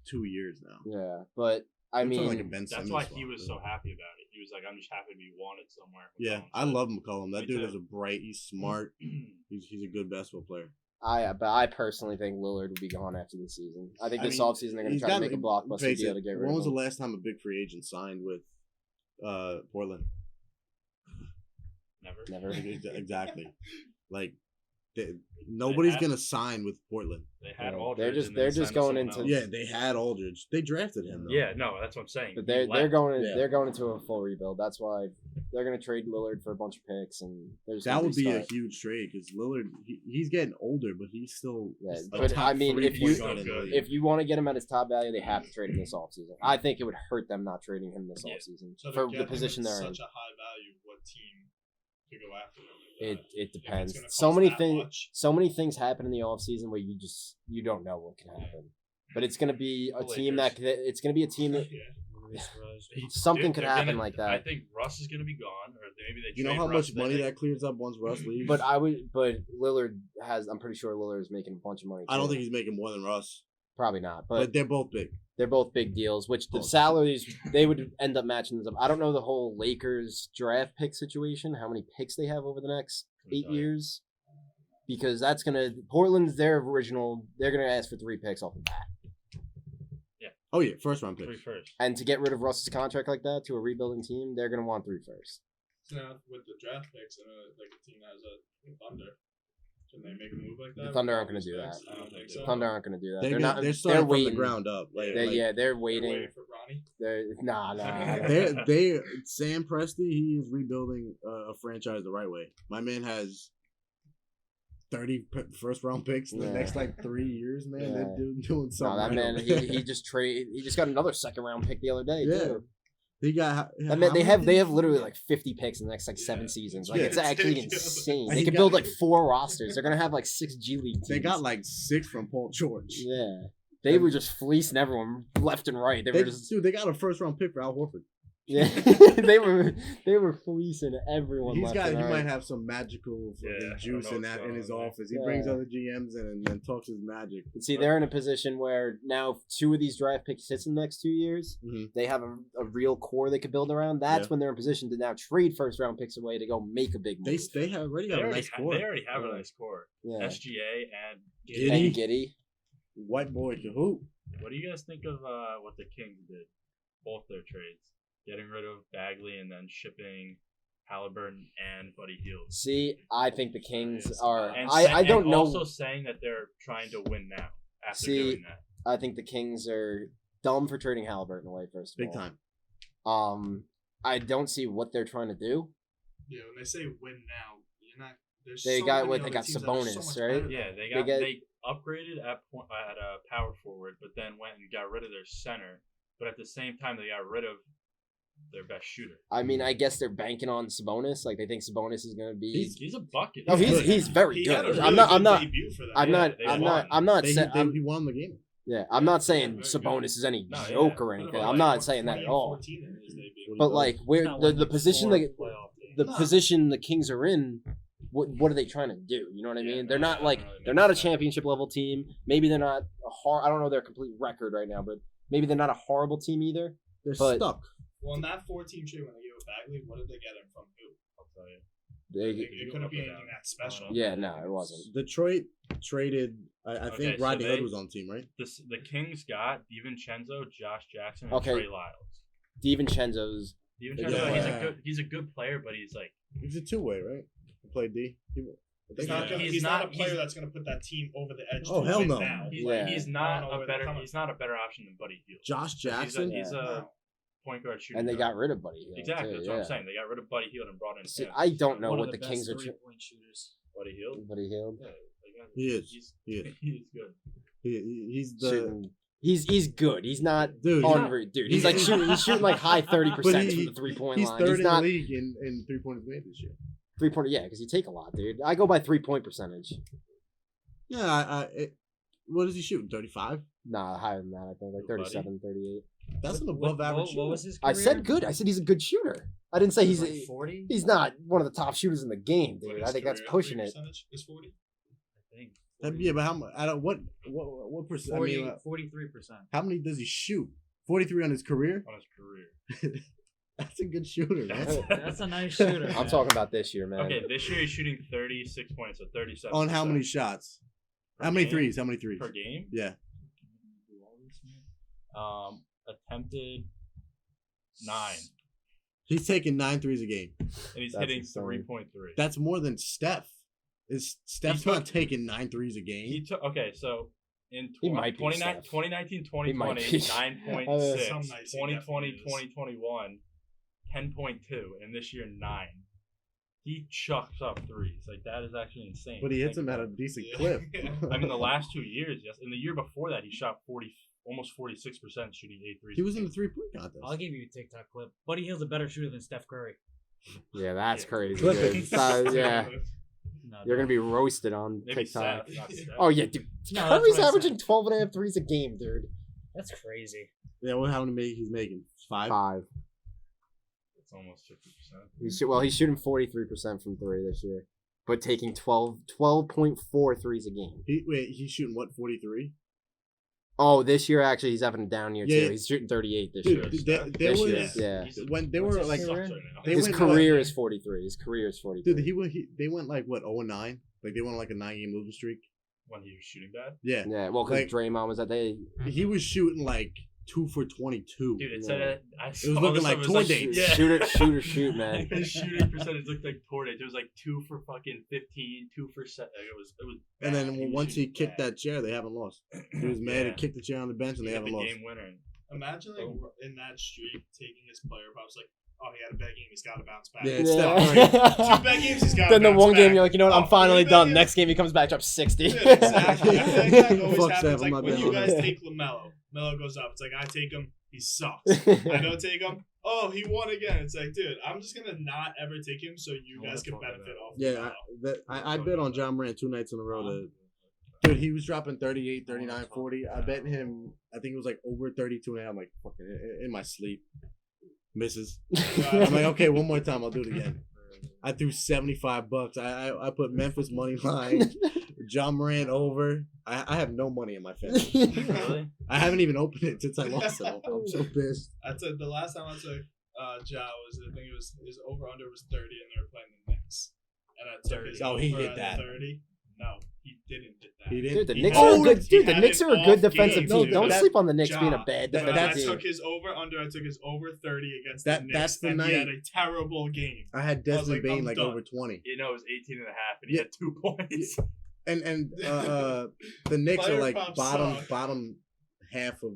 2 years now. Yeah, but I They're talking mean, like a Ben That's Simmons why swap, he was yeah. so happy about it. He was like, I'm just happy to be wanted somewhere. Yeah, McCollum I said. love McCollum. That Me dude too. is a bright. He's smart. He's a good basketball player. but I personally think Lillard will be gone after this season. I think I this mean, offseason they're gonna he's try to gotta- make a blockbuster face deal it, to get rid when of was the him. last time a big free agent signed with Portland? Never. Never. Exactly. Like nobody's had- gonna sign with Portland. They had Yeah, Aldridge. they're just- and they're then just signed going someone into- else. Yeah, they had Aldridge. They drafted him. Though. Yeah, no, that's what I'm saying. But He they're left. going Yeah. they're going into a full rebuild. That's why they're gonna trade Lillard for a bunch of picks, and there's That would be a huge trade because Lillard he's getting older, but he's still Yeah, a but top I mean, three if you- point guard in the league. if you want to get him at his top value, they have to trade him this offseason. I think it would hurt them not trading him this Yeah. offseason So to for get the him position at they're in. such a high value, what team could go after him? It If it's depends. gonna So cost many that things. much. So many things happen in the offseason where you don't know what can happen. But it's gonna be a The team Lakers. it's gonna be a team that Yeah. something Dude, could they're happen gonna- like I that. think Russ is going to be gone, or maybe they. You know trade how Russ, much then money they- that clears up once Russ leaves. But Lillard has. I'm pretty sure Lillard is making a bunch of money. I don't too. think he's making more than Russ. Probably not. But But they're both big. they're both big deals, which the Both. salaries they would end up matching this up. I don't know the whole Lakers draft pick situation, how many picks they have over the next Couldn't 8 tell you. years, because that's gonna Portland's their original. They're gonna ask for 3 picks off the bat, Oh yeah, first round pick. 3 first. and to get rid of Russ's contract like that to a rebuilding team, they're gonna want 3 first. So now with the draft picks and like a team that has a Thunder, can they make a move like that? The Thunder with aren't all gonna these do picks? that. I don't think so. Thunder aren't gonna do that. They're, They're gonna- not. they're starting from waiting. the ground up. Like, They're like, They're waiting. waiting for Bronny. They're nah. they Sam Presti, he is rebuilding a franchise the right way. My man has 30 first round picks in the Yeah. next like 3 years, man. Yeah. They're doing No, something. that right man. over there. He just got another second round pick the other day. Yeah. Too. He got. That man, they have literally like 50 picks in the next like 7 seasons. Like Yeah. it's actually Ridiculous. insane. And They he could got- build like 4 rosters. They're gonna have like 6 G League teams. They got like 6 from Paul George. Yeah. They were just fleecing everyone left and right. They were just Dude, they got a first round pick for Al Horford. yeah. they were fleecing everyone He left and right. might have some magical Yeah, I fucking don't juice know in what's that in going his on there. office. He Yeah. brings other GMs in and then talks his magic. See, they're in a position where now 2 of these draft picks hits in the next 2 years. Mhm. They have a real core they could build around. That's Yeah. when they're in position to now trade first round picks away to go make a big move. They have already They got a already, nice core. they already have a Yeah. nice core. yeah. SGA and Giddy. And Giddy. White boy can hoop. What do you guys think of what the Kings did? Both their trades, getting rid of Bagley and then shipping Halliburton and Buddy Hield. See, I think the Kings are. And I don't and know. Also saying that they're trying to win now after See, doing that. I think the Kings are dumb for trading Halliburton away. First of Big all, time. I don't see what they're trying to do. Yeah, when they say win now, you're not. There's They so got many what they other got teams that are Sabonis, much right? better than Yeah, them. they upgraded at a power forward, but then went and got rid of their center. But at the same time, they got rid of their best shooter. I mean, I guess they're banking on Sabonis. Like they think Sabonis is going to be. He's a bucket. No, good. he's very He had a good. really I'm not. good I'm not. debut for them. I'm Yeah, not. they I'm won. not. I'm not. He won the game. Yeah, I'm not saying very Sabonis good. is any No, yeah, joke or but anything. like I'm not saying that at all. 14 in his debut. But like, where Not the winning position four the playoff games. the No. position the Kings are in, what are they trying to do? You know what I Yeah, mean? no, They're not I like don't really they're not a understand. championship level team. Maybe they're not a I don't know their complete record right now, but maybe they're not a horrible team either. They're But- stuck. Well, in that 14 trade when they gave it Bagley, what did they get him from who? I'll tell you. It couldn't be anything that special. Yeah, no, it wasn't. Detroit traded. I Okay, think so Rodney they- Hood was on the team, right? The Kings got DiVincenzo, Josh Jackson, and Okay. Trey Lyles. DiVincenzo's DiVincenzo, Yeah. he's a good player, but he's like He was a 2-way, right? He played D. He's not a player that's going to put that team over the edge. Oh, to hell win no. Now. He's I not don't know a where they're better. coming He's not a better option than Buddy Hield. Josh Jackson. He's a No. point guard shooter. And they got rid of Buddy Hield. exactly. Too, That's yeah. what I'm saying. They got rid of Buddy Hield and brought in. See, him. I don't know One what of the the Kings best are. three-point shooters. Buddy Hield. Buddy Hield. Yeah, they got- He is. He's, He is. he's good. He's the Shooting. He's good. He's not dude. unreal, dude. He's like shooting. He's shooting like high 30% But he- from the 3-point He's line. third He's in not the league in 3-pointers made this year. 3-pointer. Yeah, because you take a lot, dude. I go by 3-point percentage. Yeah, what is he shooting? 35? Nah, higher than that. I think like 37, 38. That's an above average. What was his I career? said good. I said he's a good shooter. I didn't say He was he's like 40. he's not one of the top shooters in the game, But dude. his I think that's career pushing three it. percentage is 40. I think. Yeah, but how much? I don't. What percent? I mean, 43%. how many does he shoot? 43 on his career. On his career. That's a good shooter. Man. That's a nice shooter. I'm man. talking about this year, man. Okay, this year he's shooting 36 points, so 37. On how many shots? Per How many game? threes? How many threes? per game? Yeah. Attempted 9, He's taking 9 threes a game. and he's That's hitting insane. 3.3. That's more than Steph. Is Steph's took- not taking 9 threes a He game? took so in He might be 2019, He might 2020, be. 9.6, Some nights he 2020, definitely is. 2021, 10.2, and this year 9. He chucks up threes. Like, that is actually insane. But he hits Think them at a about it. decent Yeah. clip. I mean, the last 2 years, yes. In the year before that, he shot almost 46% shooting 8 threes. He was in the 3-point contest. I'll give you a TikTok clip. Buddy Hield's a better shooter than Steph Curry. Yeah, that's Yeah. crazy. Clip dude. it. Yeah, No, you're gonna don't. be roasted on Maybe TikTok. Steph, not Steph. Oh yeah, dude. No, that's Curry's what I averaging said. 12 and a half threes a game, dude. That's crazy. Yeah, well, how many he's making? 5? 5. It's almost 50%. He's shooting 43% from 3 this year, but taking 12.4 threes a game. He's shooting what? 43? Oh, this year actually he's having a down year Yeah. too. He's shooting 38 this Dude, year. there This was year, yeah. when they What's were his like career? Sucks right now. they His went, career like- is 43. His career is 43. Dude, they went like what 0-9? Like they went on like a 9-game losing streak. When he was shooting bad. Yeah, Yeah, well, because Like- Draymond was at they. he was shooting like 2 for 22. Dude, it Yeah. said I was saw looking this like stuff, it tour was dates. Yeah. Shoot, man. His shooting percentage looked like tour dates. It was like 2 for fucking 15, 2 for set. Like it was. And bad. then was once he shooting kicked bad. that chair, they haven't lost. He was mad Yeah. and kicked the chair on the bench, and He they hit haven't the lost. game winner. Imagine like in that streak taking his player props like, oh, he had a bad game, he's got to bounce back. Yeah, it's Steph Curry. 2 bad games, he's got to Then the bounce one game back. you're like, you know what? I'm Oh, finally 3 bad done. games? Next game he comes back up 60. Yeah, exactly. That always Fuck happens. Steph, I'm Like not when betting you on guys that. take LaMelo, Melo goes up. It's like I take him, he sucks. I don't take him. Oh, he won again. It's like, dude, I'm just gonna not ever take him so you I guys can wanna talk benefit about off. Yeah, I bet on John Morant 2 nights in a row. Dude, he was dropping 38, 39, 40. I bet him, I think it was like over 32 and a half. I'm like, fucking in my sleep. Misses. I'm like, okay, one more time. I'll do it again. I threw $75. I put Memphis money line, John Morant over. I have no money in my family. Really? I haven't even opened it since I lost it. I'm so pissed. I took the last time I took Ja was I think it was his over under was 30 and they were playing the Knicks. And I took his Oh, he over hit at that. 30. No, he didn't hit that. He didn't. Dude, the He Knicks had- are a good. he Dude, the had Knicks an are a good off defensive game. team. No, Don't that- sleep on the Knicks Ja. being a bad When I defensive team. took his over under, I took his over 30 against That- the Knicks, that's the and night- he had a terrible game. I had I was Desmond like, Bain I'm like done. over 20. You know, it was 18 and a half, and he Yeah. had 2 points. And the Knicks Player are like props bottom suck. bottom half of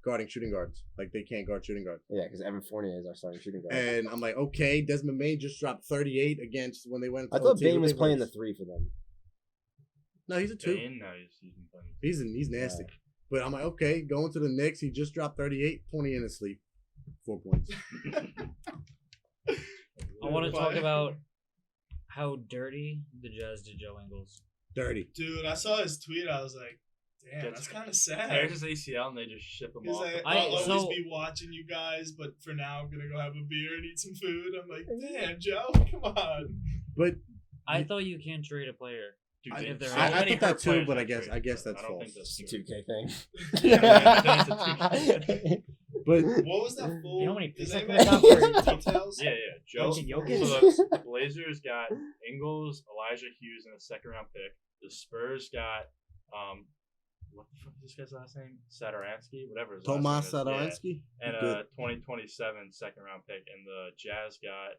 guarding shooting guards. Like they can't guard shooting guards. Yeah, because Evan Fournier is our starting shooting guard. And I'm like, okay, Desmond Bain just dropped 38 against when they went. I to thought OT. Bain Who was they playing the versus? 3 for them. No, he's a 2. Bane, no, he's been playing. He's nasty. But I'm like, okay, going to the Knicks. He just dropped 38, 20 in his sleep, 4 points. I want to talk about how dirty the Jazz did Joe Ingles. Dirty. Dude, I saw his tweet. I was like, damn, that's kind of sad. Tears his ACL, and they just ship him He's off. like, I- I'll always so- be watching you guys, but for now, I'm gonna go have a beer and eat some food. I'm like, damn, Joe, come on. But I thought you can't trade a player. Dude, I- if they're so out. I many thought that hurt too, players but I got guess traded. that's I don't false. think that's It's a 2K thing. Yeah, it's a but What was that full? You know how many Does picks I anybody could've have got for details? Yeah, Joe. Bunch of Jokic? So the Blazers got Ingles, Elijah Hughes, and a 2nd-round pick. The Spurs got what the fuck is this guy's last name? Sadaransky, whatever his Tomas last name is. Sadaransky? Yeah. And Good. a 2027 2nd-round pick. And the Jazz got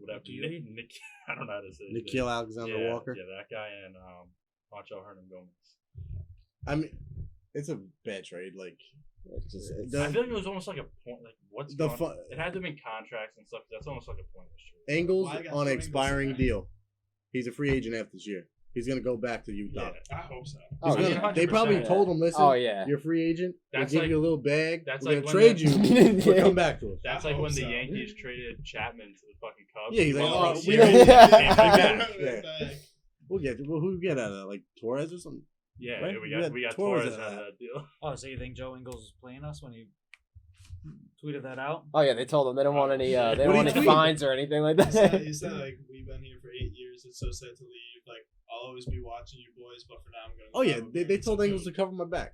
whatever. Nikki? Nick, I don't know how to say his Nikhil name. Alexander Yeah, Walker. Yeah, that guy and Pancho Hernan Gomez. I mean, it's a bad trade. Like, It's just, I feel like it was almost like a point. Like what's the going? fun, It had to be contracts and stuff. That's almost like a pointless trade. Angles Why I got on Joe an expiring Ingles in deal. He's a free agent after this year. He's gonna go back to Utah. Yeah. I hope so. He's Oh, gonna- yeah. they probably 100%. told him, "Listen, Oh yeah. you're a free agent. That's We'll give like- you a little bag. that's We're like gonna when trade you, but come back to us." That's I like hope when the so. Yankees traded Chapman to the fucking Cubs. Yeah, he's like, Oh, we yeah. don't- Yeah. Yeah. We'll get who we get out of that? Like Torres or something. Yeah, Right? we We got got we got Torres Torres out out of of that deal. Oh, so you think Joe Ingles was playing us when he tweeted that out? Oh yeah, they told him they don't want any they What don't did want he any tweet? fines or anything like He said, that. like, we've been here for 8 years. It's so sad to leave. Like, I'll always be watching you boys, but for now, I'm gonna. Oh yeah, have a they beer and told some Ingles to food. cover my back.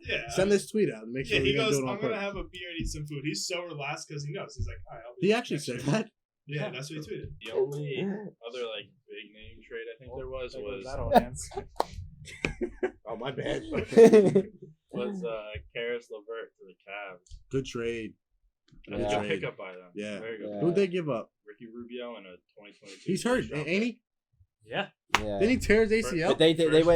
Yeah. Send this tweet out and make sure Yeah, we he didn't goes, do it on I'm gonna purpose. have a beer and eat some food. He's so relaxed because he knows. He's like, all right, I'll be He back actually next said week." that. Yeah, that's what he tweeted. The only other like big name trade I think there was Oh my bad. was Karis LeVert to the Cavs. Good trade. That's Yeah. a good trade. pickup by them. Yeah. Very good. Yeah. Who'd they give up? Ricky Rubio in a 2022. He's hurt, first round ain't pick. he? Yeah. Yeah. Didn't he tear his ACL? But they First-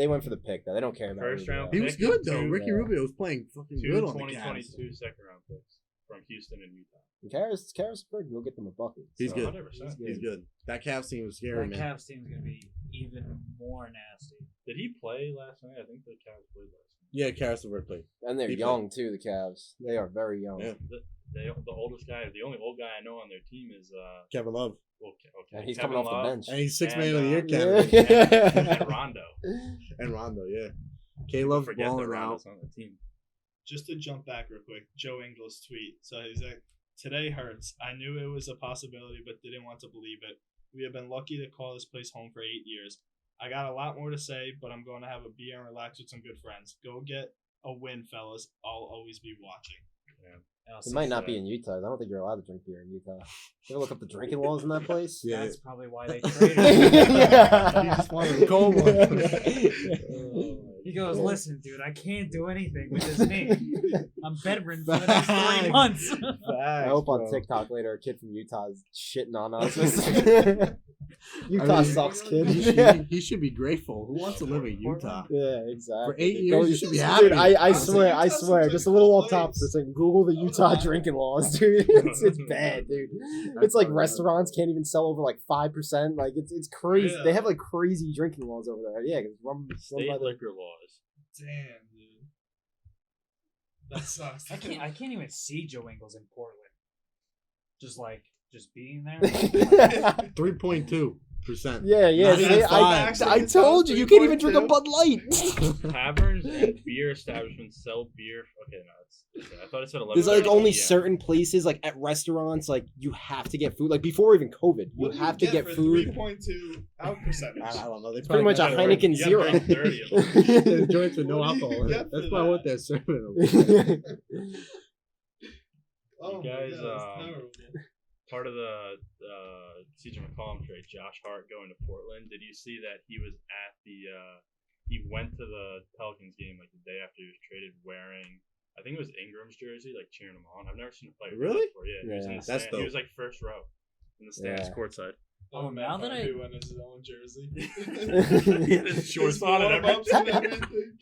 went for the pick though. They don't care about First anything round else. He was pick good though. two, Ricky yeah. Rubio was playing fucking Two good on the Cavs. 2022 second round picks from Houston and Utah. Karis Berg, go get them a bucket. He's So, good. 100%. He's good. That Cavs team was scary, That man. Cavs team's gonna be even more nasty. Did he play last night? I think the Cavs played last night. Yeah, Karis LeVert played. And they're He young too. The Cavs. They are very young. Yeah. The oldest guy, the only old guy I know on their team is Kevin Love. okay, And he's Kevin coming off Love the bench. And he's sixth And, man of the year Yeah. candidate. and Rondo. And Rondo, yeah. K-Love's Forget that balling out. Rondo's on the team. Just to jump back real quick, Joe Ingles' tweet. So he's like, "Today hurts. I knew it was a possibility, but didn't want to believe it. We have been lucky to call this place home for 8 years. I got a lot more to say, but I'm going to have a beer and relax with some good friends. Go get a win, fellas. I'll always be watching." It might not be in Utah. I don't think you're allowed to drink beer in Utah. You ever look up the drinking laws in that place? Yeah. That's probably why they traded him. He just wanted a cold one. He goes, "Listen, dude, I can't do anything with this name. I'm bedridden for the next 3 months." I hope on TikTok later a kid from Utah is shitting on us. Utah I mean, sucks, kid. He should be grateful. Who wants to live in Utah? Yeah, exactly. For 8 Dude, years, go- you should be Dude, happy. I Honestly, swear, I Utah swear, seems just like a little a off top place. for a second. Google the Utah drinking laws, dude. It's bad, dude. It's like restaurants can't even sell over like 5%. Like it's crazy. Yeah. They have like crazy drinking laws over there. Yeah, because rum State by the liquor laws. Damn, dude. That sucks. I can't even see Joe Ingles in Portland. Just being there. 3.2%. Yeah, Not see, even I five. told you, you can't even drink a 3.2. Bud Light. Taverns and beer establishments sell beer. Okay, no, I thought it said 11. There's like only PM. certain places, like at restaurants, like you have to get food. Like before even COVID, you What do have to get for food. 3.2 out percentage? I don't know. They It's pretty much a probably Heineken You gotta Zero. drink 30 of them. the joints with no What do you alcohol in get it. That's for probably what that? they're serving. Oh You guys, my God, that's terrible. Part of the CJ McCollum trade, Josh Hart going to Portland. Did you see that he was at the? He went to the Pelicans game like the day after he was traded, wearing I think it was Ingram's jersey, like cheering him on. I've never seen a player do that Really? before. Yeah, he was in Yeah. the That's stand. He dope. was like first row in the stands, Yeah. courtside. Oh, now that I- He went his own jersey. He had his shorts on and warm-ups and everything. everything.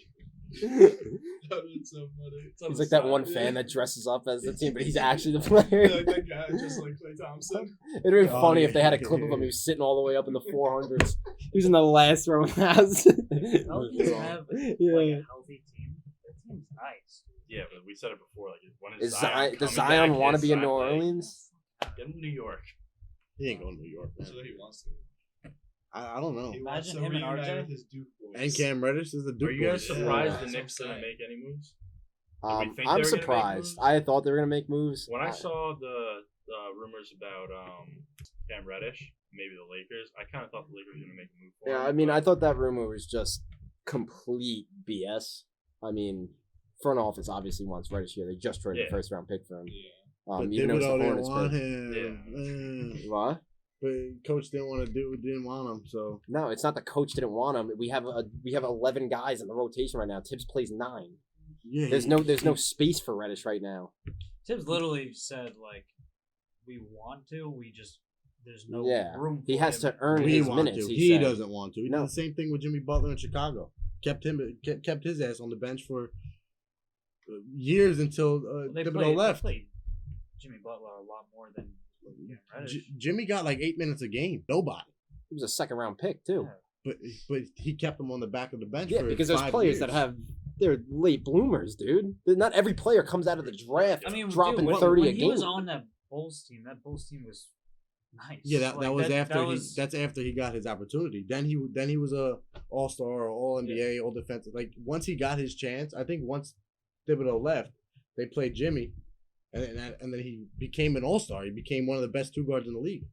That was so funny. He's like that one fan that dresses up as the team, but he's actually the Yeah, player. like that guy, just like Klay Thompson. It'd have been Oh, funny yeah. if they had a clip of him. He was sitting all the way up in the 400s. He was in the last row of the house. Pelicans have like Yeah. a healthy team. That team's nice. Yeah, but we said it before. Like, when Is is Zion, does coming Zion back? want to Is be in Zion, New like, Orleans? Get him to New York. He ain't going to New York, man. So he wants to. I don't know. He wants Imagine to him and reunite RJ. with his Duke boys. And Cam Reddish is the Duke Are you guys boy. surprised Yeah. the That's Knicks what I'm didn't saying. make any moves? we think they were I'm gonna make surprised. moves? I thought they were gonna make moves. When I saw the rumors about Cam Reddish, maybe the Lakers, I kind of thought the Lakers were going to make a move for Yeah, him. I mean, but I thought that rumor was just complete BS. I mean, front office obviously wants Reddish here. They just traded Yeah. the first round pick for him. Yeah. But Even though it's the Thibodeau didn't Hornets want pick. him. What? But coach didn't want him, so No, it's not the coach didn't want him. We have 11 guys in the rotation right now. Tibbs plays 9. yeah. There's no space for Reddish right now. Tibbs literally said like, "We want to, we just there's no Yeah. room. He for has him. to earn We his want minutes. to. He He said. doesn't want to. He No. did the same thing with Jimmy Butler in Chicago. Kept his ass on the bench for years until They Thibodeau left. played Jimmy Butler a lot more than Reddish. Jimmy got like 8 minutes a game. Nobody. He was a second round pick too. But he kept him on the back of the bench. Yeah, for because there's 5 players years. that have they're late bloomers, dude. Not every player comes out of the draft I mean, dropping dude, 30 when a he game. was on that Bulls team was nice. Yeah, that Like, was after that was, that's after he got his opportunity. Then he was a All Star or All NBA, All Defensive. Like once he got his chance, I think once Thibodeau left, they played Jimmy, and then he became an All Star. He became one of the best 2 guards in the league.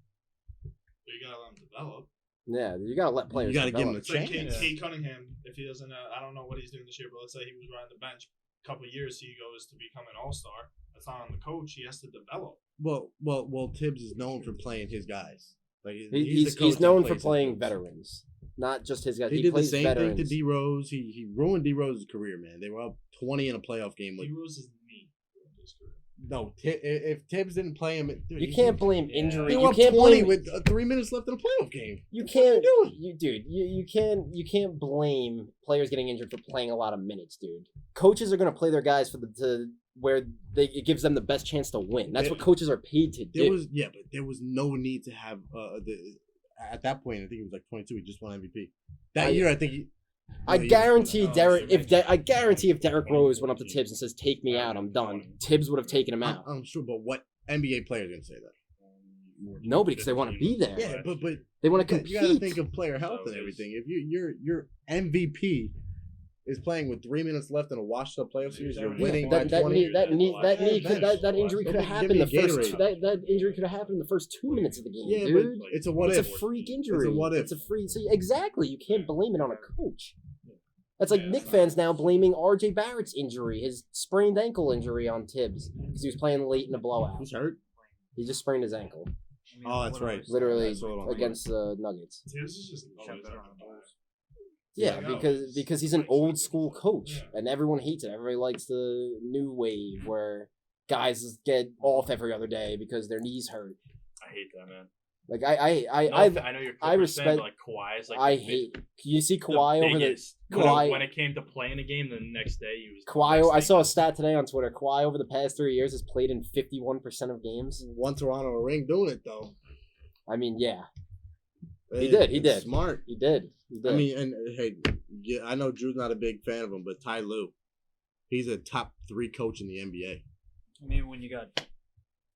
You gotta let him develop. Yeah, you gotta let players. You gotta give him develop. a It's like chance. Kate Cunningham, if he doesn't, I don't know what he's doing this year, but let's say he was riding the bench. A couple of years, he goes to become an All Star. That's not on the coach. He has to develop. Well, Tibbs is known for playing his guys. Like He's known for playing veterans, not just his guys. He did the plays same veterans. thing to D Rose. He ruined D Rose's career, man. They were up 20 in a playoff game. He With rose his knee. His career. no, if Tibbs didn't play him, dude, You can't blame injury. They You were up can't 20 blame. with 3 minutes left in a playoff game. You What the fuck can't. you doing? You can't blame players getting injured for playing a lot of minutes, dude. Coaches are gonna play their guys to where it gives them the best chance to win. That's what coaches are paid to do. But there was no need to have at that point. I think he was like 22. He just won MVP that year. I think. I guarantee if Derrick Rose went up to Tibbs and says, "Take me out, I'm done," Tibbs would have taken him out. I'm sure, but what NBA player is gonna say that? Nobody, because they want to be there. Yeah, but They want to compete. you got to think of player health and everything. If your MVP is playing with 3 minutes left in a washed-up playoff series, you're winning by 20. That injury could have happened that injury could have happened in the first 2 minutes of the game, Yeah, dude. but it's a what It's if. a freak injury. It's a what if. It's a freak. See, exactly. You can't blame it on a coach. That's like Knicks fans now blaming R.J. Barrett's injury, his sprained ankle injury, on Tibbs because he was playing late in a blowout. He's hurt. He just sprained his ankle, Oh, that's right. literally That's what I'm against the Nuggets. Tibbs is just always Shut on down the ball. Yeah, Yeah, because he's an old school coach, Yeah. and everyone hates it. Everybody likes the new wave where guys get off every other day because their knees hurt. I hate that, man. Like I know you're I Clippers fan, respect- but like Kawhi is like I the hate. You see Kawhi over the biggest. Kawhi. When it came to playing a game, the next day he was the Kawhi. best I thing. saw a stat today on Twitter. Kawhi over the past 3 years has played in 51% of games. One Toronto ring doing it though. I mean, yeah, Hey, He did, he it's did. Smart. he did. He did. I mean, and hey, yeah, I know Drew's not a big fan of him, but Ty Lue, he's a top 3 coach in the NBA. I mean, when you got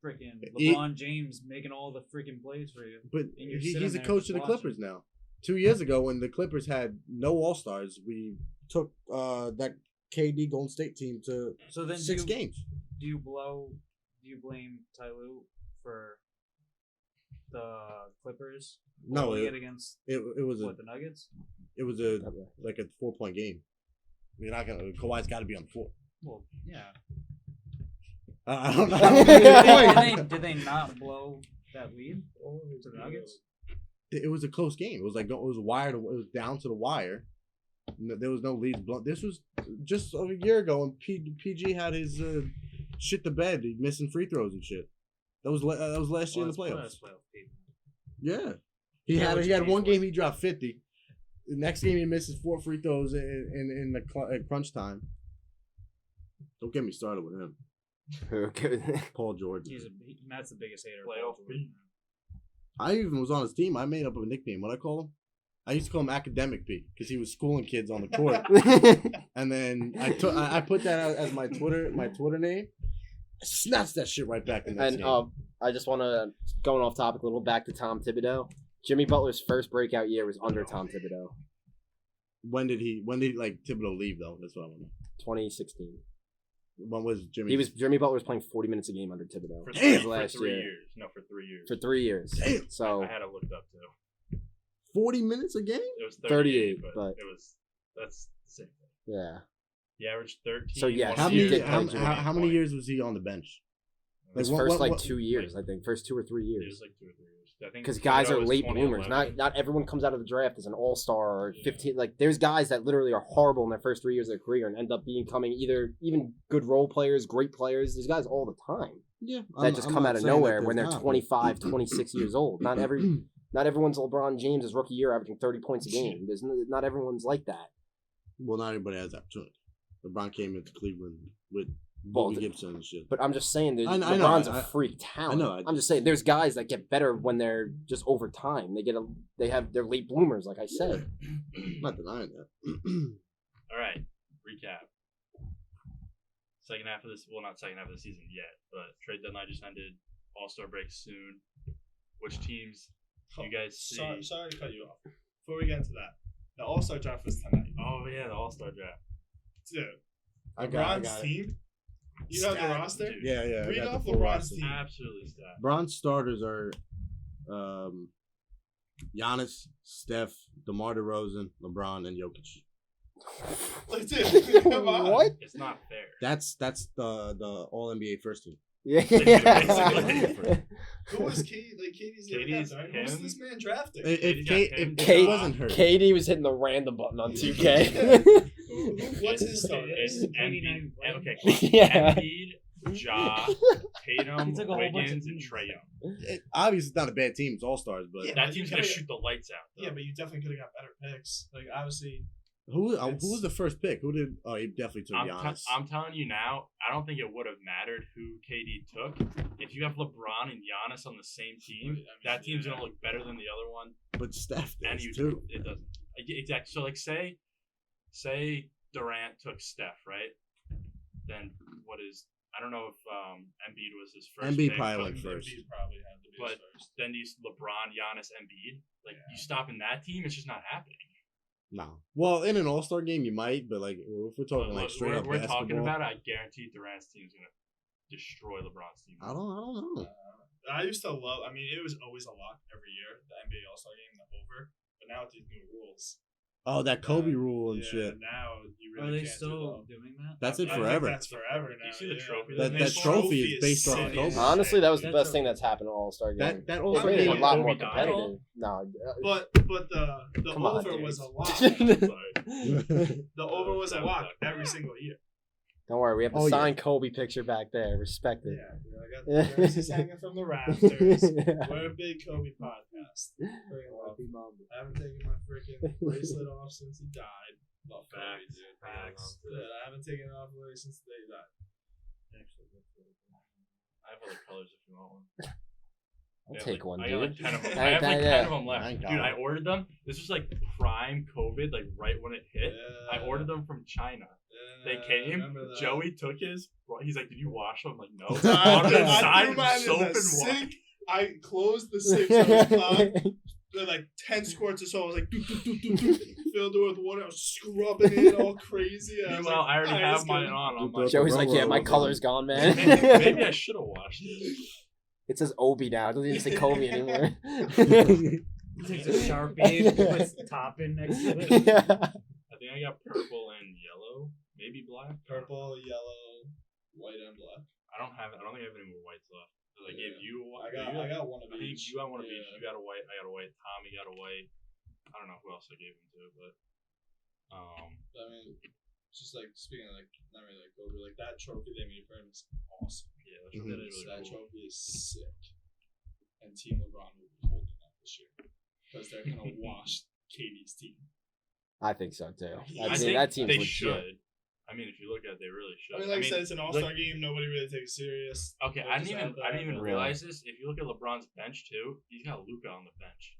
freaking He- LeBron James making all the freaking plays for you. But And you're he's sitting a there coach of the watching. Clippers now. 2 years ago, when the Clippers had no All Stars, we took that KD Golden State team to So then 6 games. Do you blame Ty Lue for the Clippers? No, blowing it- it against It was the Nuggets? a 4-point game. You're not gonna. Kawhi's got to be on the floor. Well, yeah. I don't know. Did they not blow that lead to the Nuggets? It was a close game. It was like it was wired. It was down to the wire. There was no leads blown. This was just a year ago, and PG had his shit to bed. He missing free throws and shit. That was last year in the playoffs. Yeah, he had one game he dropped 50. The next game he misses 4 free throws in the crunch time. Don't get me started with him. Paul George. Matt's the biggest hater. Playoff beat. I even was on his team. I made up a nickname. What I call him? I used to call him Academic P because he was schooling kids on the court. And then I put that out as my Twitter name. I snatched that shit right back in that And game. I just want to, going off topic a little, back to Tom Thibodeau. Jimmy Butler's first breakout year was under Tom Thibodeau, When did like Thibodeau leave though? That's what I want to know. 2016. When was Jimmy? Jimmy Butler was playing 40 minutes a game under Thibodeau. For Damn! for last 3 year. years. No, for 3 years. For 3 years. Damn. So I had it looked up too. 40 minutes a game? It was 38, 38, but but- that's the same thing. yeah. He averaged 13. So, yeah, one How he many did year, play how, Jimmy. how, how many years was he on the bench? His first 2 years, I think. First 2 or 3 It years. was like 2 or 3 years. I think Because guys Thibodeau are was late bloomers. 2011. Not everyone comes out of the draft as an all-star or 15. Like, there's guys that literally are horrible in their first 3 years of their career and end up becoming either even good role players, great players. There's guys all the time that just come out of nowhere when they're 25, 26 years old. Not everyone's LeBron James' rookie year averaging 30 points a game. Not everyone's like that. Well, not everybody has that opportunity. LeBron came into Cleveland with Well, Bobby Gibson and shit. But I'm just saying that I know, LeBron's a freak talent. I know. I'm just saying there's guys that get better when they're just over time. They're late bloomers, like I said. I'm not denying that. All right, recap. Second half of this, well, not second half of the season yet, but trade deadline just ended. All-Star break soon. Which teams do you guys see? Sorry to cut you off. Before we get into that, the All-Star draft was tonight. Oh yeah, the All-Star draft. Dude, I got LeBron's it. team. You have the Stacked, roster. dude. Yeah. Read I got off the full LeBron's roster. team. Absolutely stacked. Bron's starters are Giannis, Steph, DeMar DeRozan, LeBron, and Jokic. Like, dude, come on. What? It's not fair. That's the All NBA first team. Yeah. Who was Katie? Like Katie's the Katie's other guy, right? Who's him. this man drafting? If Kate- Kate wasn't hurt, Katie was hitting the random button on 2K. What's his starter? It's Katie Embiid. Okay, Yeah. Embiid, Ja, Tatum, He took a whole bunch of Wiggins, and teams. Trae Young. obviously it's not a bad team. It's all stars, but Yeah. That but team's you gonna gotta- shoot the lights out. Though. Yeah, but you definitely could have got better picks. Like obviously, who was the first pick? Who did? Oh, he definitely took I'm, Giannis. I'm telling you now, I don't think it would have mattered who KD took. If you have LeBron and Giannis on the same team, that team's gonna look better than the other one. but Steph And does you too. it doesn't. Exactly. So like say Durant took Steph, right? Then what is I don't know if Embiid was his first. Embiid pick, probably but- went first. Embiid probably had to be But his first. then these LeBron, Giannis, Embiid, like Yeah. you stop in that team, it's just not happening. No. Well, in an All Star game, you might, but like if we're talking like straight up we're basketball, talking about it. I guarantee Durant's team's gonna destroy LeBron's team. I don't know. I used to love. I mean, it was always a lock every year. The NBA All Star Game, the over. But now with these new rules, Oh, that Kobe rule and yeah, shit. Now you Are really they can't still do doing that? That's it I think forever. That's forever now. You see the yeah. trophy That That trophy is based off sick. Kobe. Honestly, that was the That's best thing that's happened in All-Star game. That I All Star It made it mean, a lot more Kobe died. competitive. No. But the Come on, over was a dude. lock. Sorry. The over was a lock every single year. Don't worry, we have the Oh, yeah. signed Kobe picture back there. Respect it. Yeah, I got the jerseys hanging from the rafters. Yeah. We're a big Kobe podcast. Freaking love. I haven't taken my freaking bracelet off since he died. Love Kobe, Facts, dude. facts. Yeah, I haven't taken it off really since the day he died. I have other colors if you want one. I'll Yeah, take like, one, I got like dude. 10 of them. I- I have like yeah. 10 of them left. I ain't got Dude, it. I ordered them. This was like prime COVID, like right when it hit. I Yeah. ordered them from China. They I came. remember that. Joey took his. He's like, "Did you wash them?" I'm like, "No." I Brought it inside, threw mine soap in and the water. sink. I closed the sink so it was clogged. Then like 10 squirts or so. I was like, doo, doo, doo, doo, doo. Filled it with water. I was scrubbing it all crazy. I was Meanwhile, like, I already "Alright, have it's mine good." on. I'm Dude, like, Joey's like, yeah, my Rubber color's gone, man. maybe I should have washed it. It says Obi now. It doesn't even say Kobe anymore. He takes a Sharpie, puts the top in next to it. Yeah. I think I got purple and yellow, maybe black. Purple, yellow, white, and black. I don't think I have any more whites left. 'Cause I gave you a white. I got one of I think each. you got one of each. Yeah. You got a white. I got a white. Tommy got a white. I don't know who else I gave him to, but I mean, just like speaking of like not really like Kobe, like that trophy they made for him is awesome. yeah, Mhm. that is really That cool. trophy is sick, and Team LeBron will be holding that this year because they're gonna wash Katie's team. I think so too. I That, think that team's they legit. should. I mean, if you look at it, they really should. I mean, like I said, it's an All-Star game. Nobody really takes it serious. Okay, They're I just didn't out there, even but- realize this. If you look at LeBron's bench too, he's got Luka on the bench.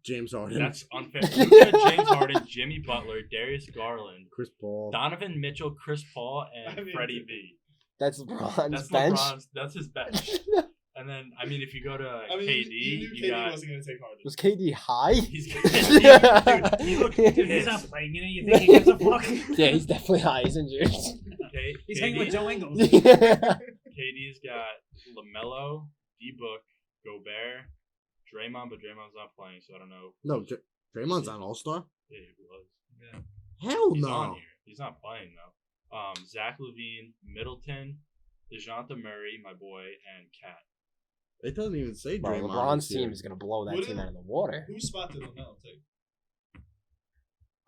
James Harden, That's unfair. Luka, James Harden, Jimmy Butler, Darius Garland, Chris Paul. Donovan Mitchell, Chris Paul, and I mean, Freddie V. That's LeBron's That's bench. LeBron's. That's his bench. And then, I mean, if you go to I mean, KD, you knew you KD got. wasn't gonna take Harden. Was KD high? He's dude, he looked Dude, he's not pissed. playing in it. You think he gives a fuck? Yeah, he's definitely high. He's injured. Okay, He's hanging with KD, Joe Ingles. KD's got LaMelo, D-Book, Gobert, Draymond, but Draymond's not playing, so I don't know. No, Draymond's on All Star. Yeah, he was. Hell He's no. on here. He's not playing though. Zach LaVine, Middleton, DeJounte Murray, my boy, and Cat. It doesn't even say Bro, Draymond. LeBron's this year. team is gonna blow that Wouldn't- team out of the water. Whose spot did LaMelo take?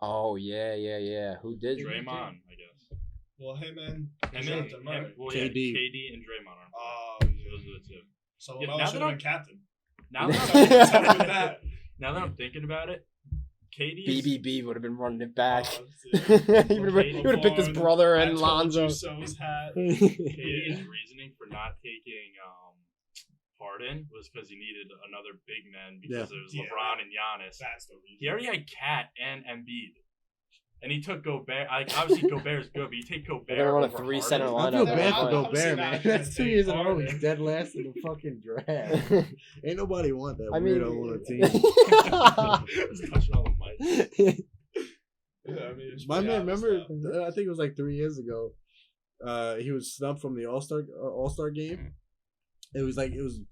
Oh yeah. Who did? Draymond, I guess. Well, him and Him and DeJounte Murray. well, yeah, KD. KD and Draymond are. Oh, Those yeah. are the two. So Yeah, LaMelo now should that have I'm- been captain. Now that Tough I'm, with that. now that I'm thinking about it, KD is BBB would have been running it back. Oh, he would have picked his brother and Lonzo. So's hat. KD's reasoning for not taking Harden was because he needed another big man because it was Yeah. LeBron and Giannis. That's the reason. He already had Cat and Embiid. And he took Gobert. Obviously, Gobert's good, but you take Gobert. They're gonna run a over three-center Harden. I feel lineup. bad I for don't see Gobert, that man. trying That's to 2 years in a take row. Harden. He's dead last in the fucking draft. Ain't nobody want that I mean, weirdo on a team. He's touching all the mics. Yeah, I mean, it's My pretty man, obvious remember? now. I think it was like 3 years ago. He was snubbed from the All-Star game. It was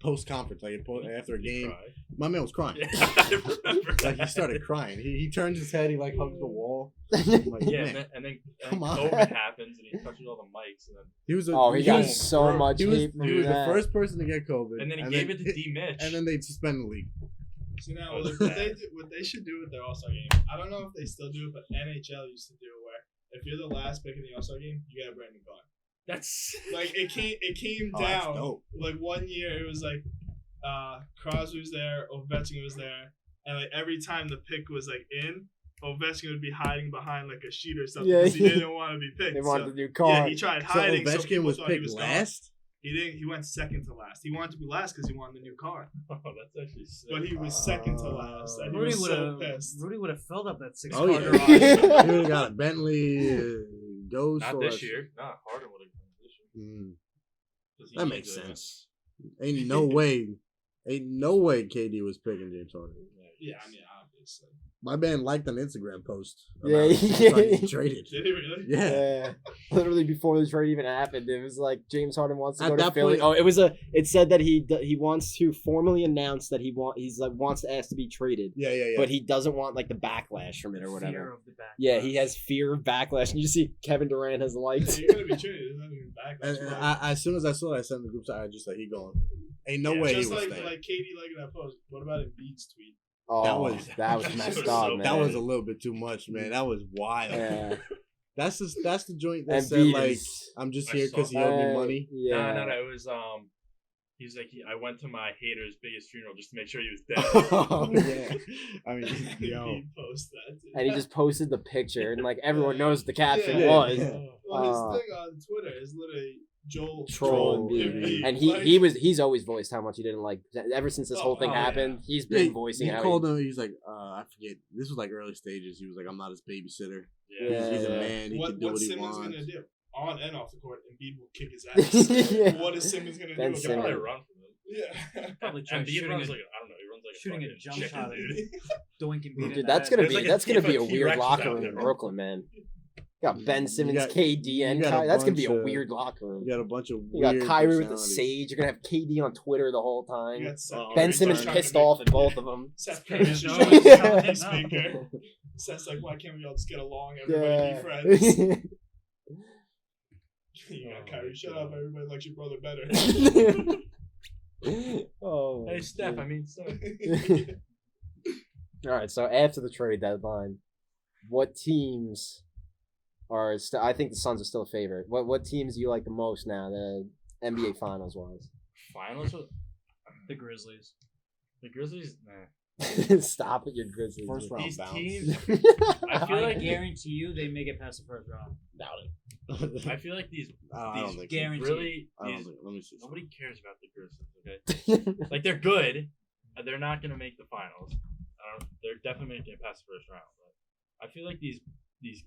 post conference, after a Did he game. cry? My man was crying. Yeah, I remember Like he that. started crying. He turns his head. He like hugs the wall. I'm like, Yeah, man. and then Come on. COVID happens and he touches all the mics, and He was. Oh, he got was- so much He was, hate from he was the that. first person to get COVID. then he gave it to D Mitch. And then they suspended the league. So now, That was what they should do with their All Star game, I don't know if they still do it, but NHL used to do it where if you're the last pick in the All Star game, you got a brand new car. That's Like it came Oh, that's down. dope. Like 1 year, it was like Crosby was there, Ovechkin was there, and like every time the pick was like in, Ovechkin would be hiding behind like a sheet or something Yeah, because he yeah. didn't want to be picked. They wanted So, the new yeah, car. he tried So hiding. So Ovechkin people was thought he picked was gone. last. He didn't. He went second to last. He wanted to be last because he wanted the new car, oh, that's actually sick. but he was second to last, and he Rudy was would so have pissed. Rudy would have filled up that 6 Oh car yeah, garage. he would have got a Bentley, Ghost. Not all this that year. Nah, Harden would have done this year. shit. 'Cause he That needs makes a- sense. Ain't no way KD was picking James Harden. Yeah, I mean obviously. My man liked an Instagram post. Yeah, about yeah. trying to get traded. Did he really? Yeah. Yeah. Literally before the trade even happened, it was like James Harden wants to At go to that Philly. point- It said that he wants to formally announce that wants to ask to be traded, Yeah. but he doesn't want like the backlash from it or Fear whatever. of the back. Yeah, he has fear of backlash, and you see Kevin Durant has liked. You're gonna be traded. There's not even back. And as soon as I saw it, I sent the group chat. I just like, he going. Ain't no Yeah, way he Just was like staying. Katie liking that post. What about Embiid's tweet? Oh, That was- that was that messed was up, so man. That was a little bit too much, man. That was wild. Yeah. That's the joint that And said Embiid like, is- I'm just I here because he owed me money. Yeah. No. It was He's like, I went to my hater's biggest funeral just to make sure he was dead. Oh, yeah. I mean, yo. Embiid post that. Too. And he just posted the picture, and like everyone knows what the caption Yeah. was. Yeah. Well, his Uh, thing on Twitter is literally Joel Troll Embiid. And Like, he's always voiced how much he didn't like. Ever since this whole thing Oh, yeah. happened, he's Yeah, been voicing he how called him. He's like, I forget. This was like early stages. He was like, I'm not his babysitter. Yeah. He's a man. He can do What's what he Simmons wants. gonna do on and off the court? Embiid will kick his ass. Yeah. What is Simmons gonna Ben do? He can probably Simmons. run from him. Yeah. Probably try And he shooting runs a- like I don't know. He runs like shooting a fucking jump chicken, shot at dude. doinking beat Dude, that's gonna There's be like a that's gonna be a T-Rex weird out locker there, room in bro. Brooklyn, man. You got Ben Simmons, got- KD, and you got a Kyrie. That's gonna be bunch a of- weird locker room. You got a bunch of You got weird Kyrie with the personalities. sage. You're gonna have KD on Twitter the whole You time. got Seth Oh, Ben Curry Simmons trying to pissed make- off at both of them. Seth Yeah, Curry's no, just trying to be no, a no. peacemaker. Seth's like, why can't we all just get along? Everybody Yeah. be friends. You got Oh, Kyrie, shut up. Everybody likes your brother better. Oh. Hey Steph, shit. I mean, so All right, so after the trade deadline, what teams are? I think the Suns are still a favorite. What teams do you like the most now, the NBA Finals wise? finals. The Grizzlies. The Grizzlies. Nah. Stop it, your Grizzlies. First round These bounce. teams. I feel I like guarantee you they make it past the first round. Doubt it. I feel like these I don't these think guaranteed. really so. I don't these, think. Let me see. nobody cares about the Grizzlies. Okay, like they're good. They're not gonna make the finals. They're definitely making it past the first round. But I feel like these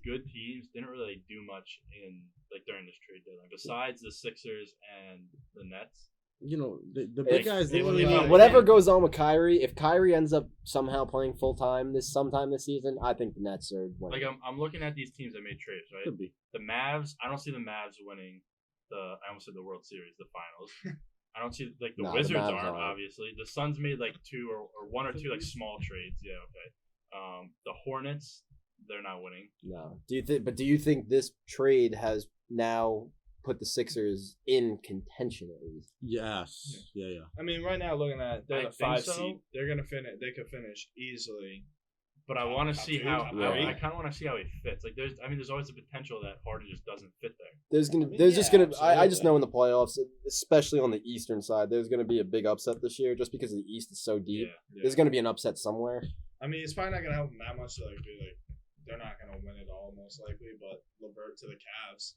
good teams didn't really do much in like during this trade deadline. Besides the Sixers and the Nets. You know, the If- big guys. They if- don't if- even. Whatever goes on with Kyrie, if Kyrie ends up somehow playing full time sometime this season, I think the Nets are winning. Like I'm looking at these teams that made trades, right? Could be. The Mavs. I don't see the Mavs winning I almost said the World Series, the finals. I don't see like the Nah, the Wizards Mavs aren't aren't. obviously. The Suns made like two or one or two like small trades. Yeah, okay. The Hornets, they're not winning. No. Do you think this trade has now put the Sixers in contention at least. Yes. Yeah. I mean, right now looking at they're I the think 5 so. seed. They're gonna finish. They could finish easily. But I Top- want to top see two, how. top three. I kind of want to see how he fits. Like, there's always the potential that Harden just doesn't fit there. There's I mean, just yeah, gonna. I just absolutely. know in the playoffs, especially on the Eastern side, there's gonna be a big upset this year, just because the East is so deep. Yeah. There's gonna be an upset somewhere. I mean, it's probably not gonna help them that much to like be like they're not gonna win it all most likely, but LeVert to the Cavs.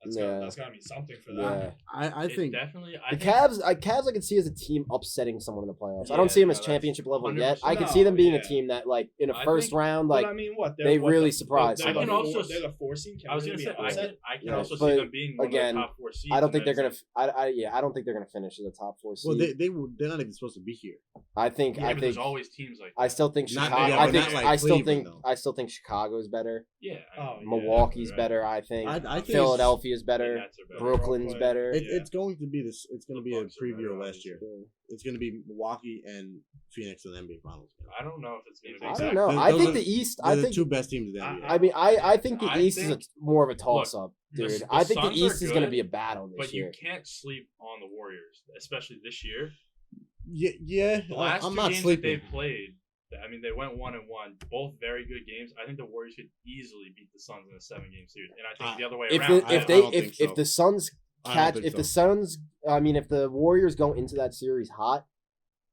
Yeah. That's gotta be something for them. Yeah. I It think definitely. The Cavs, I could see as a team upsetting someone in the playoffs. I don't Yeah, see them no, as that's championship level yet. 100%. I could see them being No, a team that, like, in a I first think- round, But like, I mean, what they what really the- surprised They're, somebody. the I can four- also- they're the 4 seed. I was Can gonna they say be I upset? can. I can Yeah, also but see them being one again, of the top 4 seeds. I don't think and they're gonna. it's I don't think they're gonna finish in the top 4 seed. well, they're not even supposed to be here. I think. like, yeah, I but think. there's always teams like. I that. still think Not- Chicago. yeah, I but think. not like I still Cleveland, think. though. I still think Chicago's better. Yeah. Oh, yeah. Milwaukee's right. better. I think. I think Philadelphia's The better. Nets are better. Brooklyn's Brooklyn. better. It, Yeah. It's going to be this. It's going to The be a Bucks are preview better, of last year. Yeah. It's going to be Milwaukee and Phoenix in the NBA Finals. I don't know if it's gonna be. I Exactly. don't know. Those I think are- the East. They're I the think. 2 best teams in the NBA. I mean, I think the I East think- is more of a toss up, the- dude. the I think the Suns are East is going to good, be a battle this But year. you can't sleep on the Warriors, especially this year. Yeah. The last I'm two not games sleeping. that they played, I mean, they went 1-1, both very good games. I think the Warriors could easily beat the Suns in a 7-game series, and I think the other way If around. the, I if they don't think so. if the Suns I don't catch think if the so. Suns if the Warriors go into that series hot,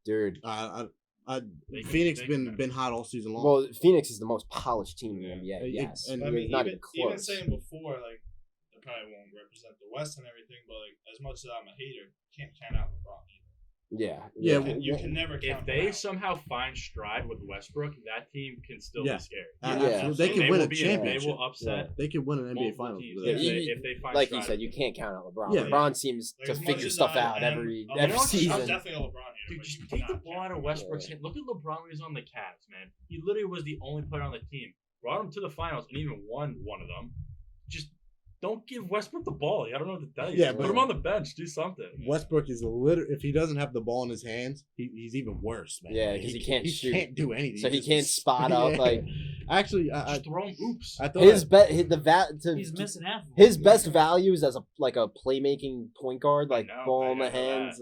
dude. They can- Phoenix they been can- been hot all season long. Well, Phoenix is the most polished team in the Yeah. NBA. Yes, And I mean, not even even close. saying before, like they probably won't represent the West and everything, but like as much as I'm a hater, can't count out LeBron either. Yeah, Yeah, You can never count If him they out. somehow find stride with Westbrook, that team can still Yeah. be scary. Yeah. They And can win will a be- championship. They will upset. They could win an NBA multiple Finals. teams with Yeah, that. if they find like you stride said, you with can't count out LeBron. Yeah. LeBron seems Like, to as much figure as stuff I out am- every I'm every I'm season. definitely a LeBron hater. Dude, but just you take the cannot ball count out of him. Westbrook's hand. Look at LeBron when he was on the Cavs, man. He literally was the only player on the team. Brought him to the finals and even won one of them. Just don't give Westbrook the ball. I don't know what to tell you. Yeah, Just but- put him on the bench. Do something. Westbrook is if he doesn't have the ball in his hands, he's even worse, man. Yeah, 'cause he can't shoot. He can't do anything. So he Just- can't spot up, Yeah. like- Actually, Just throw him oops. I thought He's missing half. of his them. best values as a playmaking point guard, like know, ball I in the know hands.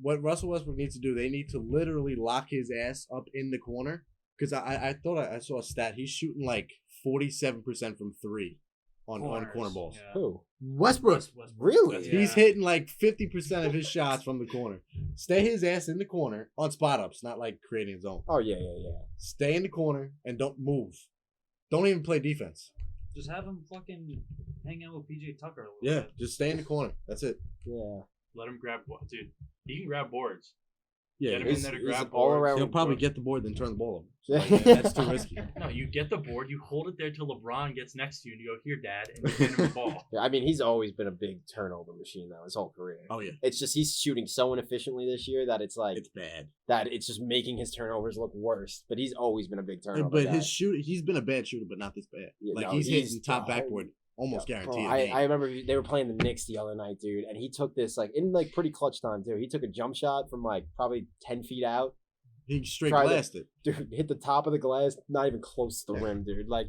what Russell Westbrook needs to do, they need to literally lock his ass up in the corner. Because I thought I saw a stat. He's shooting like 47% from 3 on corner balls. Yeah. Who? Westbrook. Really? That's- He's Yeah. hitting like 50% of his shots from the corner. Stay his ass in the corner on spot ups, not like creating his own. Oh yeah. Stay in the corner and don't move. Don't even play defense. Just have him fucking hang out with PJ Tucker. A little Yeah, bit. just stay in the corner. That's it. Yeah. Let him grab dude. He can grab boards. Yeah, Get him He's, in there to he's grab an all boards. around. he'll probably get the board then turn the ball over. Yeah. Like, that's too risky. No, you get the board, you hold it there till LeBron gets next to you, and you go, "Here, Dad," and you hand him the ball. Yeah, I mean, he's always been a big turnover machine though his whole career. Oh yeah, It's just he's shooting so inefficiently this year that it's like it's bad. that it's just making his turnovers look worse. But he's always been a big turnover But guy. his he's been a bad shooter, but not this bad. Yeah, Like no, he's he's- hitting top oh, backboard almost Yeah. guaranteed. Bro, I remember they were playing the Knicks the other night, dude, and he took this like in like pretty clutch time too. He took a jump shot from like probably 10 feet out, he straight tried to- blasted. dude, hit the top of the glass, not even close to the rim, dude. Like,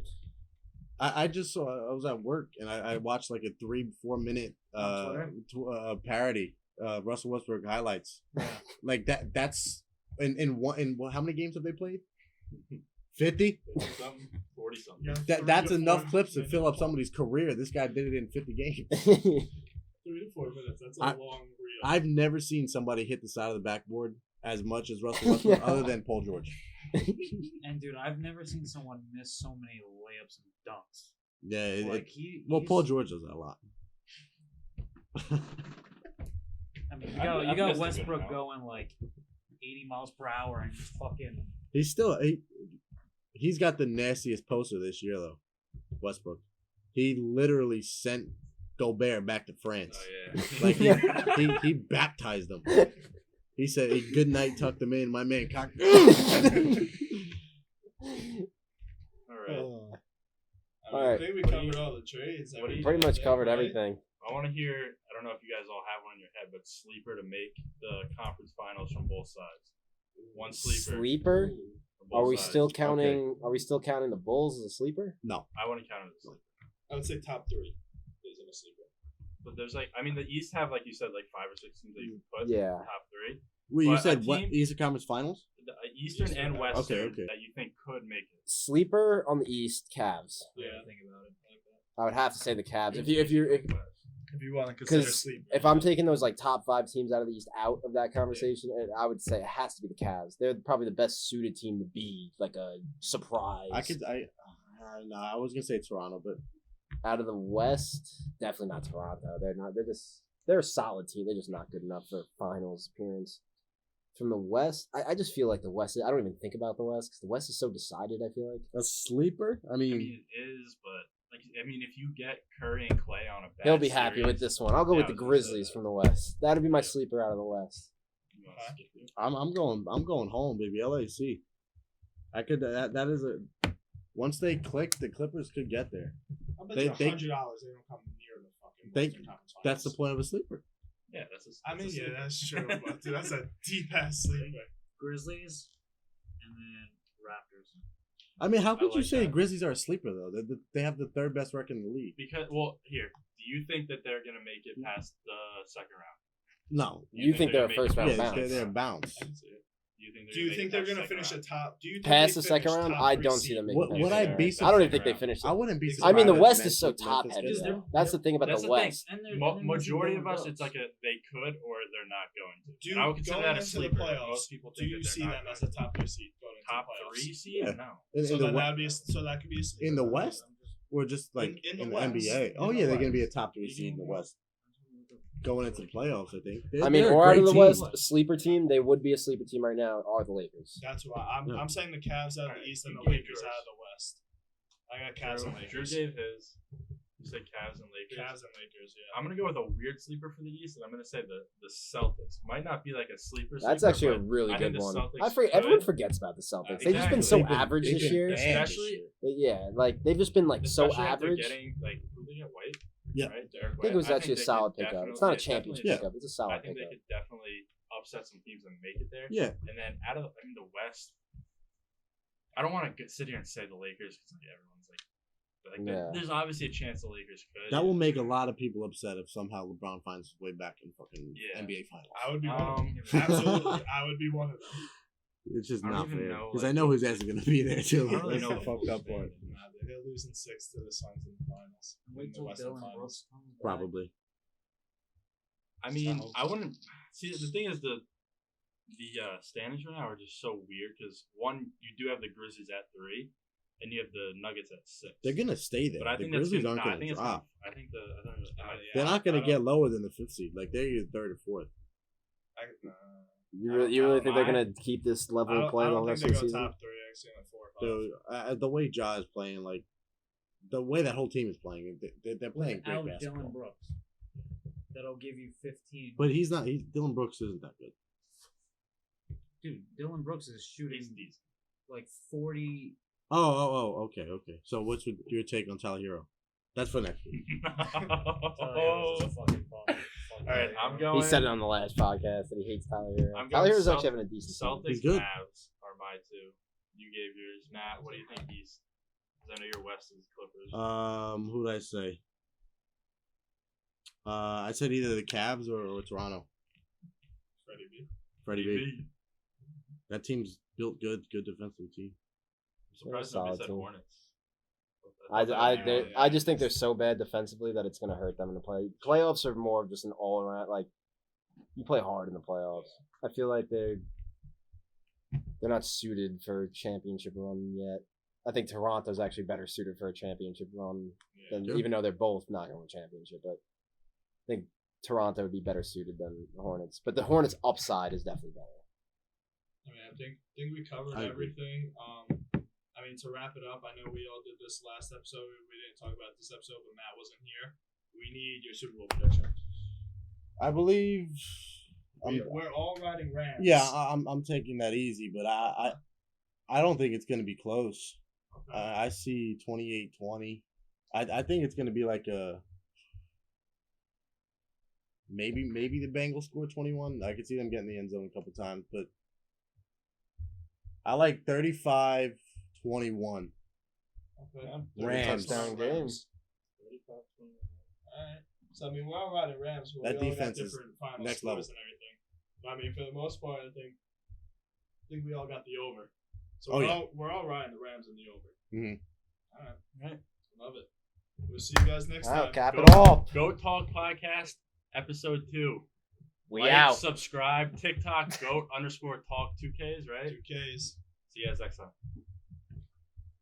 I just saw. I was at work and I watched like a 3-4 minute parody. Russell Westbrook highlights. Like that's in how many games have they played? 50. 40 something. Yeah, That's 3 to enough 4 clips to minutes. fill up somebody's career. This guy did it in 50 games. 3 to 4 minutes. That's a I- long reel. I've never seen somebody hit the side of the backboard as much as Russell Westbrook, other than Paul George. And dude, I've never seen someone miss so many layups and dunks. Yeah, Like well, he's- Paul George does that a lot. I mean, I've you missed a got good Westbrook amount. going like 80 miles per hour and just fucking. He's still he's got the nastiest poster this year though. Westbrook. He literally sent Gobert back to France. Oh yeah. Like he baptized him. He said, hey, "Good night, tucked him in." My man cock. All right. I Alright. think we What do you- covered all the trades. what do you- pretty much covered right? everything. I want to hear. I don't know if you guys all have one in your head, but sleeper to make the conference finals from both sides. One sleeper. Sleeper? from both Are we sides. still counting? Are we still counting the Bulls as a sleeper? No, I want to count it as a sleeper. I would say top 3 is in a sleeper. But there's like, I mean, the East have, like you said, like 5 or 6 teams that you can put Yeah. top 3. Wait, you But a said what? team- Eastern Conference Finals? The Eastern and Western Okay. that you think could make it. Sleeper on the East, Cavs. Yeah. Think about it like that. I would have to say the Cavs. If you want to consider Because sleep. if I'm taking those like top 5 teams out of the East out of that conversation, I would say it has to be the Cavs. They're probably the best suited team to be like a surprise. No, I was gonna say Toronto, but Out of the West, definitely not Toronto. They're not. They're a solid team. They're just not good enough for finals appearance. From the West, I just feel like the West. I don't even think about the West because the West is so decided. I feel like a sleeper. I I mean, mean, it is, but like, I mean, if you get Curry and Clay on a bad he'll be happy series, with this one. I'll go with Yeah, the I was gonna say Grizzlies that. from the West. That'd be my sleeper out of the West. You wanna skip it? I'm going home, baby. LAC. I could. That is a. Once they click, the Clippers could get there. I bet They- you $100 they- they don't come near the fucking They- Western Conference Finals. That's the point of a sleeper. Yeah, that's. I mean, that's a yeah, sleeper. that's true. But dude, that's a deep ass sleeper. Grizzlies, and then Raptors. I mean, how could you like say that. Grizzlies are a sleeper though? They have the third best record in the league. Because, well, here, do you think that they're gonna make it past the second round? No. You think they're a gonna first make it round past Yeah, bounce? they're bounce. I can see it. Do you think they're going gonna finish top? Do you think Past they the second finish round, top I 3 don't see seed? them making. Would it I there. be I don't even surprised? think they finished I it. wouldn't be. I I mean, the surprised West if is so Memphis top gets heavy. there. Though. That's the thing about That's the the thing. West. Majority of us, it's like a they could or they're not going to. Do And I would consider going that a into the sleeper. playoffs, Most people do think you that they're see not them going as a to. top 3 seed going into Top the playoffs? 3 seed? Yeah. No. In, So in the then West, that'd be so that could be a sleeper. in the West, or just like In in the the West. NBA. Oh In yeah, the they're gonna be a West. top 3 seed in the West going into the playoffs. I think. I mean, They're a or out great of the team. West, a sleeper team. They would be a sleeper team right now. Are the Lakers? That's why Yeah. I'm saying the Cavs out of the Alright, East and you the gave Lakers yours. out of the West. I got Cavs and Drew Lakers. gave his. You said Cavs and Lakers. Cavs and Lakers, yeah. I'm gonna go with a weird sleeper for the East, and I'm gonna say the Celtics. Might not be like a sleeper. That's sleeper, actually a but really I good think the one. Celtics Everyone could. forgets about the Celtics. They've just been Exactly. so They've been- average they've this been year. bad this Especially- year. Yeah, like they've just been like so Especially after average. Getting like who they get White. Yeah. Right? Derek I think it was White. actually a they solid could pickup. It's not a definitely- championship Yeah. pickup. It's a I solid think they pickup. could definitely upset some teams and make it there. Yeah, And then out of the West, I don't want to sit here and say the Lakers because everyone's like Yeah. there's obviously a chance the Lakers could. that will make a lot of people upset if somehow LeBron finds his way back in fucking Yeah. NBA finals. I would be one of them. Um, Absolutely. I would be one of them. It's just I don't not even fair know, because like, I know his ass is gonna be there too. I don't really That's know the the fucked up full part. standing. Nah, they'll lose in 6 to the Suns in the finals. Wait In the till Western Dylan finals. Brooks comes back. Probably. I mean, So- I wouldn't see. The thing is, the standings right now are just so weird because one, you do have the Grizzlies at 3, and you have the Nuggets at 6. They're gonna stay there. But I the think that's Grizzlies gonna, aren't nah, I gonna think it's drop. gonna, I think the. I don't know, Yeah, They're not gonna I get don't- lower than the 5th seed. Like they're either 3rd or 4th. You really think they're gonna keep this level of play I the don't rest think of they the go season? top 3. I see them at 4 or 5. So the way Ja is playing, like the way that whole team is playing, they're playing great Without basketball. Dylan Brooks, that'll give you 15. But he's not. Dylan Brooks isn't that good. Dude, Dylan Brooks is shooting He's decent. like 40. Okay. So what's your take on Tyler Hero? That's for next week. Oh. All right, I'm going. He said it on the last podcast that he hates Tyler Hero. I'm Tyler going Hero's Celt- actually having a decent season. Celtics, He's good. Mavs are my 2. You gave yours, Matt. What do you think East? Because I know your West is Clippers. Who did I say? I said either the Cavs or Toronto. Freddie B. Freddie B. That team's built good defensive team. I'm surprised They're a nobody solid said team. Hornets. I just think they're so bad defensively that it's gonna hurt them in the playoffs. Are more of just an all around like you play hard in the playoffs. I feel like they're not suited for a championship run yet. I think Toronto's actually better suited for a championship run than Yeah. even though they're both not going to win a championship. But I think Toronto would be better suited than the Hornets. But the Hornets' upside is definitely better. I mean, I think we covered I agree. everything. I mean, to wrap it up, I know we all did this last episode. We didn't talk about this episode, but Matt wasn't here. We need your Super Bowl prediction. I believe. We're all riding Rams. Yeah, I'm taking that easy, but I don't think it's gonna be close. Okay. I see 28-20. I think it's gonna be like a maybe the Bengals score 21. I could see them getting the end zone a couple times, but I like 35-21. Okay. Rams. Touchdown games. All right. So I mean, we're all riding Rams, but That we all defense got is different final next scores level. and everything. But I mean, for the most part, I think we all got the over. So Oh, we're all riding the Rams in the over. Mhm. All right. Right. Love it. We'll see you guys next Oh, time. cap Go- it off. Goat Talk Podcast, episode 2. We Like, out. subscribe, TikTok, goat_talk 2Ks, right? 2Ks. See you guys next time.